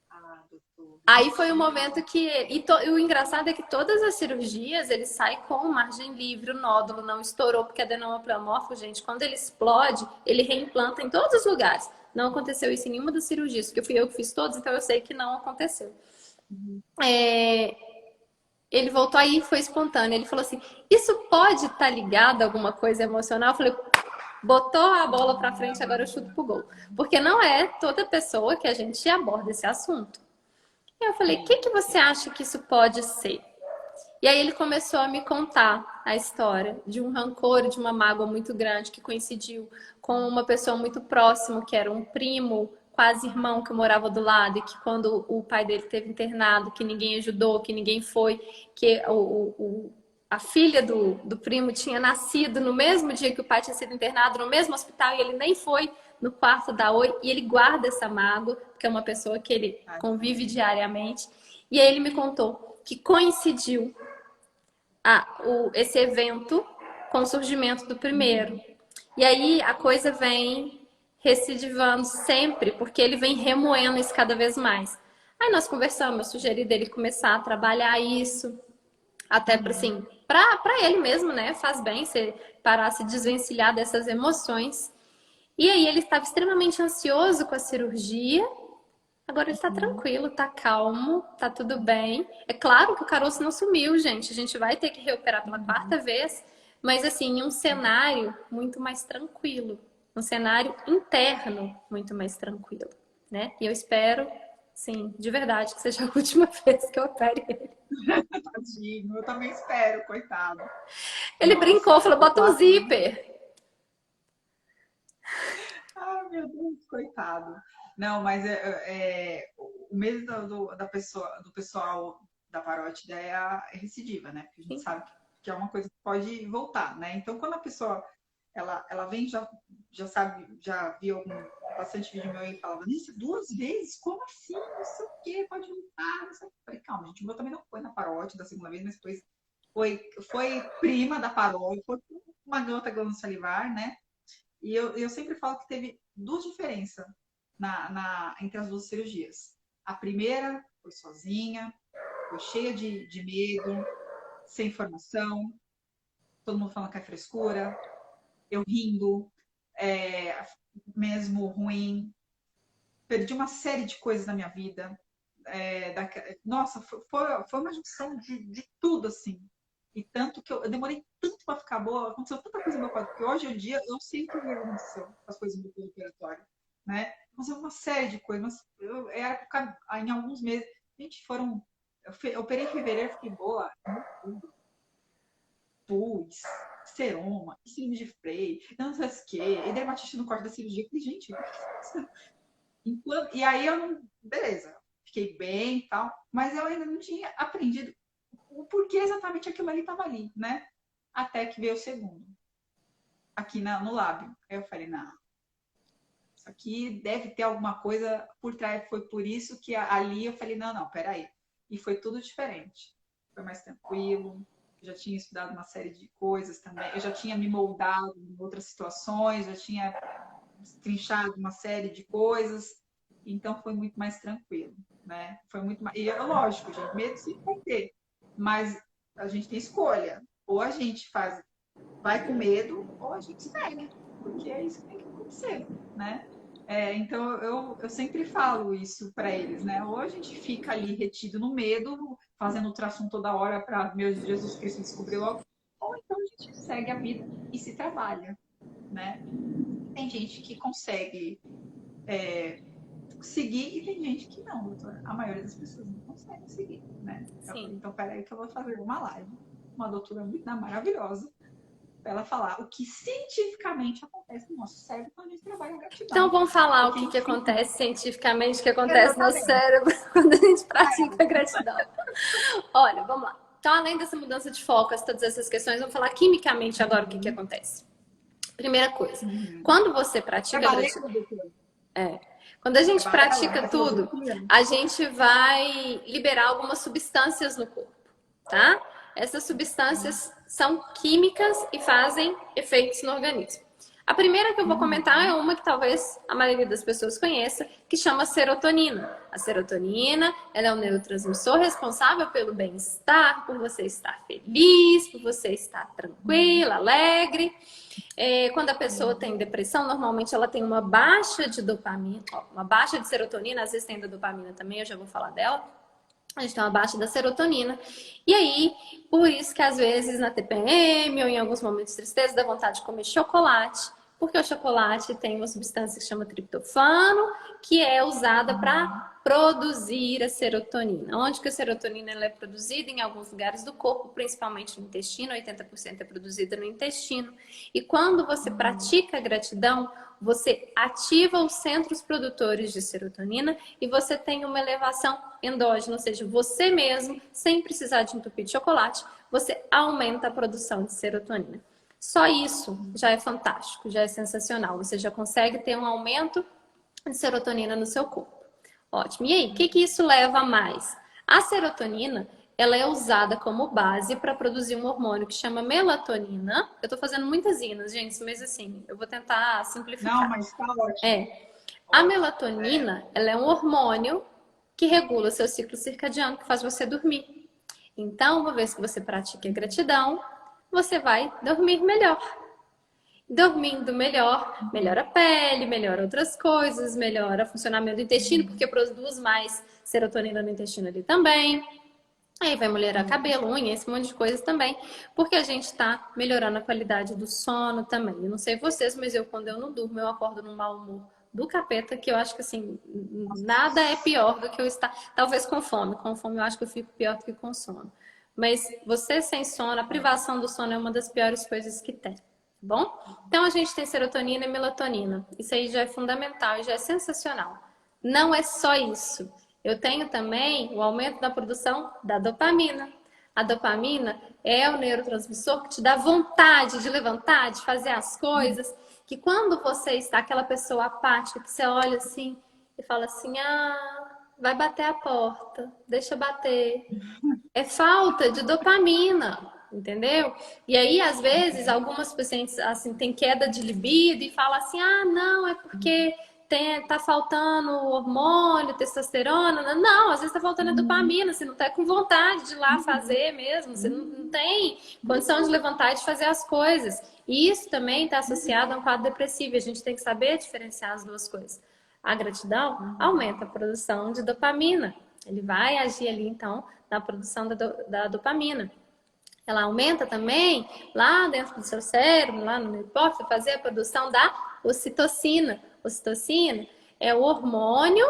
Ah, doutor, Aí foi o momento mentira. que. E o engraçado é que todas as cirurgias ele sai com margem livre, o nódulo não estourou, porque adenoma pleomórfico, gente, quando ele explode, ele reimplanta em todos os lugares. Não aconteceu isso em nenhuma das cirurgias, porque fui eu que fiz todas, então eu sei que não aconteceu. Uhum. É, ele voltou aí, foi espontâneo. Ele falou assim: Isso pode estar ligado a alguma coisa emocional? Eu falei: Botou a bola pra frente, agora eu chuto pro gol. Porque não é toda pessoa que a gente aborda esse assunto. E eu falei: O que Sim, que você sim. acha que isso pode ser? E aí ele começou a me contar a história de um rancor, de uma mágoa muito grande que coincidiu com uma pessoa muito próxima, que era um primo, quase irmão que morava do lado, e que quando o pai dele teve internado, que ninguém ajudou, que ninguém foi, que a filha do primo tinha nascido no mesmo dia que o pai tinha sido internado, no mesmo hospital, e ele nem foi no quarto da Oi, e ele guarda essa mágoa, porque é uma pessoa que ele convive Tadinho. diariamente. E aí ele me contou que coincidiu esse evento com o surgimento do primeiro. Uhum. E aí a coisa vem recidivando sempre, porque ele vem remoendo isso cada vez mais. Aí nós conversamos, eu sugeri dele começar a trabalhar isso, até para Uhum. assim, para ele mesmo, né? Faz bem você parar, se desvencilhar dessas emoções. E aí ele estava extremamente ansioso com a cirurgia. Agora ele tá Uhum. tranquilo, tá calmo, tá tudo bem. É claro que o caroço não sumiu, gente. A gente vai ter que reoperar pela Uhum. quarta vez, mas assim, em um cenário muito mais tranquilo. Um cenário interno muito mais tranquilo, né? E eu espero, sim, de verdade, que seja a última vez que eu opere ele. Tadinho, eu também espero, coitado. Ele Nossa, brincou, falou, o bota um 4, né? zíper. Ah, meu Deus, coitado. Não, mas o medo da pessoa, do pessoal da parótida é a recidiva, né? Porque a gente Sim. sabe que é uma coisa que pode voltar, né? Então, quando a pessoa ela vem, já sabe, já viu bastante vídeo meu e fala, Vanessa, 2 vezes? Como assim? Não sei o quê, pode voltar. Não sei o quê. Eu falei, calma, gente, o meu também não foi na parótida da segunda vez, mas foi prima da parótida, foi uma gota salivar, né? E eu sempre falo que teve 2 diferenças entre as 2 cirurgias. A primeira foi sozinha, foi cheia de medo, sem informação, todo mundo falando que é frescura, eu rindo, é, mesmo ruim, perdi uma série de coisas na minha vida. Nossa, foi uma junção de tudo, assim. E tanto que eu demorei tanto para ficar boa, aconteceu tanta coisa no meu corpo, que hoje em dia eu sei o que aconteceu com as coisas do operatório, né? Aconteceu uma série de coisas, mas era pra ficar em alguns meses. Gente, eu operei em fevereiro, fiquei boa em outubro. Pus, seroma, síndrome de Frey, não sei o quê, e dermatite no corte da cirurgia. Eu falei, gente, o que é isso? E aí eu não. Beleza, fiquei bem e tal, mas eu ainda não tinha aprendido o porquê exatamente aquilo ali estava ali, né? Até que veio o segundo, aqui no lábio. Aí eu falei, não, isso aqui deve ter alguma coisa por trás. Foi por isso que ali eu falei, não, não, peraí. E foi tudo diferente. Foi mais tranquilo, já tinha estudado uma série de coisas também, eu já tinha me moldado em outras situações, já tinha trinchado uma série de coisas, então foi muito mais tranquilo, né? Foi muito mais... E é lógico, gente, medo sempre vai ter, mas a gente tem escolha. Ou a gente faz, vai com medo, ou a gente segue, porque é isso que tem que acontecer, né? Então eu sempre falo isso para eles, né? Ou a gente fica ali retido no medo, fazendo ultrassom toda hora para meu Jesus Cristo descobrir logo, ou então a gente segue a vida e se trabalha, né? Tem gente que consegue seguir e tem gente que não, doutora. A maioria das pessoas não consegue seguir, né? Sim. Então, peraí que eu vou fazer uma live. Uma doutora muito maravilhosa para ela falar o que cientificamente acontece no nosso cérebro quando a gente trabalha a gratidão. Então vamos falar o que acontece cientificamente, o que acontece no cérebro quando a gente pratica a gratidão. Olha, vamos lá. Então, além dessa mudança de foco, todas essas questões, vamos falar quimicamente agora o que acontece. Primeira coisa, quando você pratica a gratidão... Quando a gente pratica tudo, a gente vai liberar algumas substâncias no corpo, tá? Essas substâncias são químicas e fazem efeitos no organismo. A primeira que eu vou comentar é uma que talvez a maioria das pessoas conheça, que chama serotonina. A serotonina, ela é um neurotransmissor responsável pelo bem-estar, por você estar feliz, por você estar tranquila, alegre. Quando a pessoa tem depressão, normalmente ela tem uma baixa de dopamina, uma baixa de serotonina, às vezes tem da dopamina também, eu já vou falar dela. A gente tem uma baixa da serotonina. E aí, por isso que às vezes na TPM ou em alguns momentos de tristeza dá vontade de comer chocolate, porque o chocolate tem uma substância que chama triptofano, que é usada para produzir a serotonina. Onde que a serotonina ela é produzida? Em alguns lugares do corpo, principalmente no intestino, 80% é produzida no intestino. E quando você pratica a gratidão, você ativa os centros produtores de serotonina e você tem uma elevação endógena, ou seja, você mesmo, sem precisar de entupir de chocolate, você aumenta a produção de serotonina. Só isso já é fantástico, já é sensacional. Você já consegue ter um aumento de serotonina no seu corpo. Ótimo. E aí, o que isso leva a mais? A serotonina, ela é usada como base para produzir um hormônio que chama melatonina. Eu tô fazendo muitas inas, gente, mas assim, eu vou tentar simplificar. Não, mas tá ótimo. A melatonina, ela é um hormônio que regula seu ciclo circadiano, que faz você dormir. Então, uma vez que você pratica a gratidão, você vai dormir melhor. Dormindo melhor, melhora a pele, melhora outras coisas, melhora o funcionamento do intestino, porque produz mais serotonina no intestino ali também. Aí vai melhorar cabelo, unha, esse monte de coisas também, porque a gente tá melhorando a qualidade do sono também. Eu não sei vocês, mas quando eu não durmo, eu acordo num mau humor do capeta, que eu acho que assim, nada é pior do que eu estar, talvez com fome. Com fome eu acho que eu fico pior do que com sono. Mas você sem sono, a privação do sono é uma das piores coisas que tem. Bom? Então a gente tem serotonina e melatonina. Isso aí já é fundamental e já é sensacional. Não é só isso. Eu tenho também o aumento da produção da dopamina. A dopamina é o neurotransmissor que te dá vontade de levantar, de fazer as coisas. Que quando você está aquela pessoa apática, que você olha assim e fala assim, vai bater a porta, deixa bater. É falta de dopamina, entendeu? E aí, às vezes, algumas pacientes assim têm queda de libido e falam assim, não, é porque tá faltando hormônio, testosterona. Não, às vezes tá faltando a dopamina, você não tá com vontade de ir lá fazer mesmo, você não tem condição de levantar e de fazer as coisas. E isso também está associado a um quadro depressivo, a gente tem que saber diferenciar as duas coisas. A gratidão aumenta a produção de dopamina, ele vai agir ali, então, na produção da dopamina. Ela aumenta também lá dentro do seu cérebro, lá no hipófise, fazer a produção da ocitocina. Ocitocina é o hormônio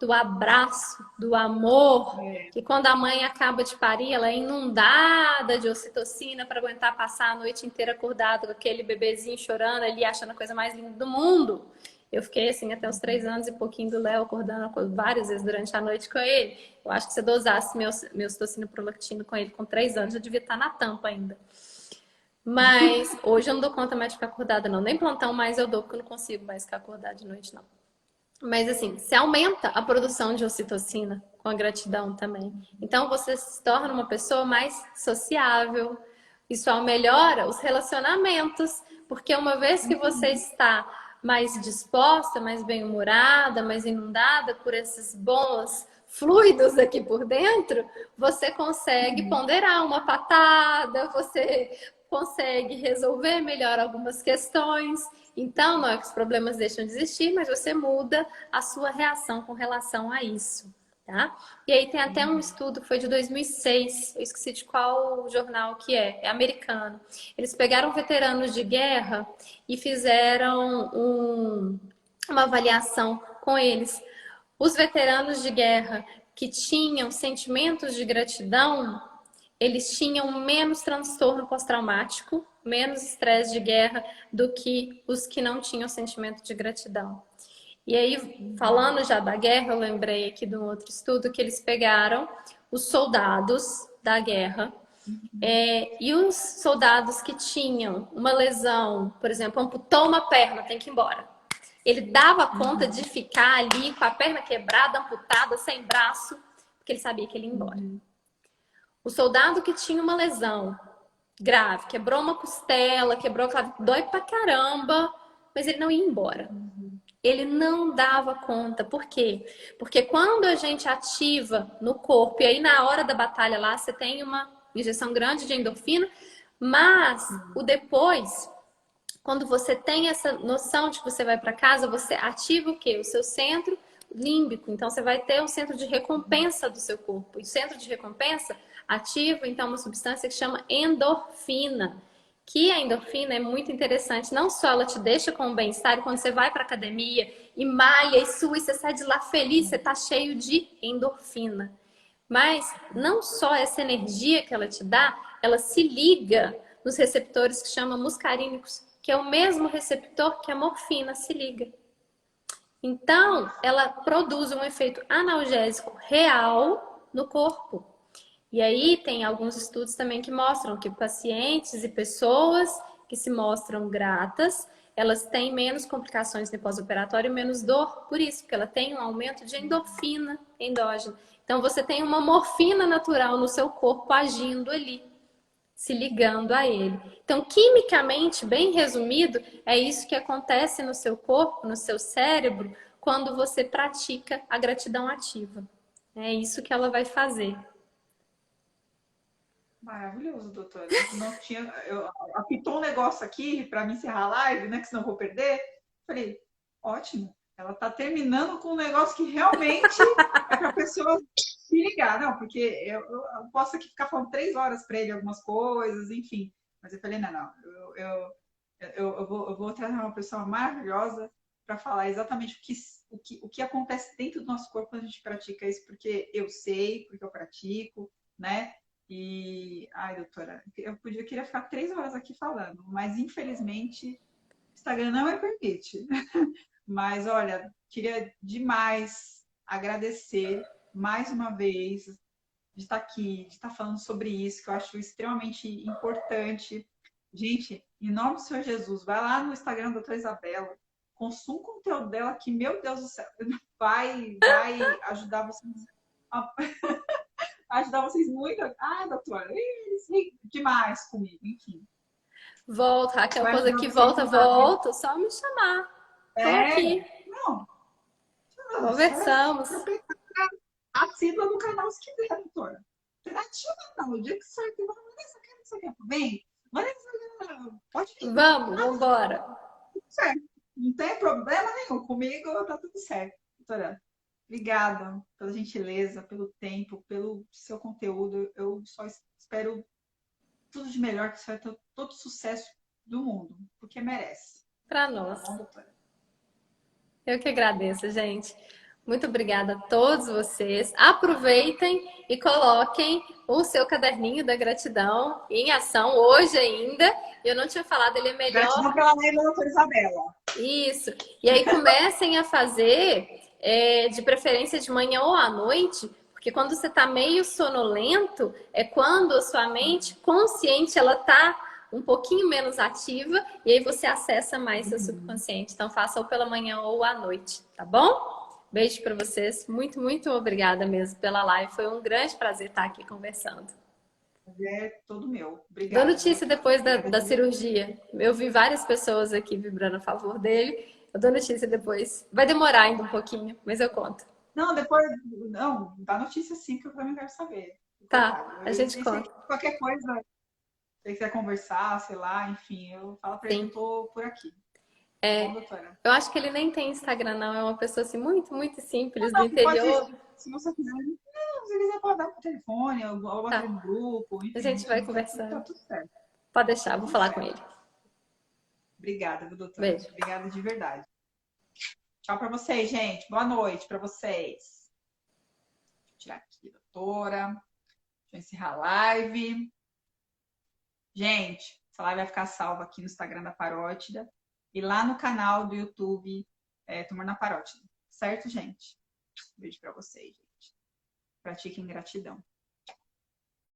do abraço, do amor, que quando a mãe acaba de parir, ela é inundada de ocitocina para aguentar passar a noite inteira acordada com aquele bebezinho chorando ali, achando a coisa mais linda do mundo. Eu fiquei assim até os 3 anos e pouquinho do Léo, acordando várias vezes durante a noite com ele. Eu acho que se eu dosasse meu ocitocina prolactina com ele com 3 anos, eu devia estar na tampa ainda. Mas hoje eu não dou conta mais de ficar acordada, não. Nem plantão mais eu dou, porque eu não consigo mais ficar acordada de noite, não. Mas assim, se aumenta a produção de ocitocina com a gratidão também. Então você se torna uma pessoa mais sociável, Isso só melhora os relacionamentos, porque uma vez que você está mais disposta, mais bem-humorada, mais inundada por esses bons fluidos aqui por dentro, você consegue ponderar uma patada, você consegue resolver melhor algumas questões. Então, não é que os problemas deixam de existir, mas você muda a sua reação com relação a isso. Tá? E aí tem até um estudo que foi de 2006, eu esqueci de qual jornal que é americano. Eles pegaram veteranos de guerra e fizeram uma avaliação com eles. Os veteranos de guerra que tinham sentimentos de gratidão, eles tinham menos transtorno pós-traumático, menos estresse de guerra do que os que não tinham sentimento de gratidão. E aí, falando já da guerra, eu lembrei aqui de um outro estudo que eles pegaram os soldados da guerra e os soldados que tinham uma lesão, por exemplo, amputou uma perna, tem que ir embora. Ele dava conta de ficar ali com a perna quebrada, amputada, sem braço, porque ele sabia que ele ia embora. O soldado que tinha uma lesão grave, quebrou uma costela, quebrou a clavícula, dói pra caramba, mas ele não ia embora. Ele não dava conta. Por quê? Porque quando a gente ativa no corpo, e aí na hora da batalha lá, você tem uma injeção grande de endorfina, mas o depois, quando você tem essa noção de que você vai para casa, você ativa o quê? O seu centro límbico. Então, você vai ter um centro de recompensa do seu corpo. E o centro de recompensa ativa, então, uma substância que chama endorfina. Que a endorfina é muito interessante. Não só ela te deixa com bem-estar, quando você vai para academia e malha e sua, e você sai de lá feliz, você está cheio de endorfina. Mas não só essa energia que ela te dá, ela se liga nos receptores que chamam muscarínicos, que é o mesmo receptor que a morfina se liga. Então, ela produz um efeito analgésico real no corpo. E aí tem alguns estudos também que mostram que pacientes e pessoas que se mostram gratas, elas têm menos complicações no pós-operatório e menos dor por isso, porque ela tem um aumento de endorfina endógena. Então, você tem uma morfina natural no seu corpo agindo ali, se ligando a ele. Então, quimicamente, bem resumido, é isso que acontece no seu corpo, no seu cérebro, quando você pratica a gratidão ativa. É isso que ela vai fazer. Maravilhoso, doutora. Não tinha, apitou um negócio aqui para me encerrar a live, né? Que senão eu vou perder. Falei, ótimo. Ela está terminando com um negócio que realmente é para a pessoa se ligar. Não, porque eu posso aqui ficar falando 3 horas para ele algumas coisas, enfim. Mas eu falei, não. Eu vou trazer uma pessoa maravilhosa para falar exatamente o que acontece dentro do nosso corpo quando a gente pratica isso, porque eu sei, porque eu pratico, né? E, ai, doutora, queria ficar 3 horas aqui falando, mas infelizmente o Instagram não me permite. Mas olha, queria demais agradecer mais uma vez de estar aqui, de estar falando sobre isso, que eu acho extremamente importante. Gente, em nome do Senhor Jesus, vai lá no Instagram da doutora Isabela, consuma o conteúdo dela, que, meu Deus do céu, vai ajudar vocês ajudar vocês muito. Ah, doutora, demais comigo, enfim. Volta, Raquel, Vai pôs ajudar aqui, vocês volta, só me chamar. Tô aqui. Não, Conversamos. assídua no canal se quiser, doutora. Interativa não, o dia que você vai Vanessa, quero que você quer. Vem, Vanessa, pode vir. Vamos embora. Tudo certo. Não tem problema nenhum. Comigo tá tudo certo, doutora. Obrigada pela gentileza, pelo tempo, pelo seu conteúdo. Eu só espero tudo de melhor, que você vai ter todo o sucesso do mundo, porque merece. Para nós. Tá bom, doutora? Eu que agradeço, gente. Muito obrigada a todos vocês. Aproveitem e coloquem o seu caderninho da gratidão em ação hoje ainda. Eu não tinha falado, ele é melhor. Gratidão pela lei da doutora Isabela. Isso. E aí comecem a fazer, de preferência de manhã ou à noite, porque quando você está meio sonolento, é quando a sua mente consciente ela está um pouquinho menos ativa e aí você acessa mais seu subconsciente. Então faça ou pela manhã ou à noite, tá bom? Beijo para vocês. Muito, muito obrigada mesmo pela live. Foi um grande prazer estar aqui conversando. É todo meu. Dou Obrigada, viu, notícia doutora? depois Obrigada da de verdade. cirurgia. Eu vi várias pessoas aqui vibrando a favor dele. Eu dou notícia depois. Vai demorar ainda um pouquinho, mas eu conto. Não, depois. Não, dá notícia sim, que eu também quero saber. Coitado. Tá, a gente Eu sei conta. que qualquer coisa, se ele quiser conversar, sei lá, enfim, eu falo pra ele que eu Sim. tô por aqui. Tá bom, É, doutora? eu acho que ele nem tem Instagram, não. É uma pessoa assim muito, muito simples do Não, pode. interior. Se você quiser. Não, se você quiser, pode dar pro telefone, eu boto ele Tá, no grupo, a enfim, gente vai tá conversando. tudo certo. Pode Tá deixar, vou tudo falar com certo. ele. Obrigada, viu, doutora? Beijo. Obrigada de verdade. Tchau pra vocês, gente. Boa noite pra vocês. Deixa eu tirar aqui, doutora. Deixa eu encerrar a live. Gente, essa live vai ficar salva aqui no Instagram da Parótida e lá no canal do YouTube, Tumor na Parótida. Certo, gente? Beijo pra vocês, gente. Pratiquem gratidão.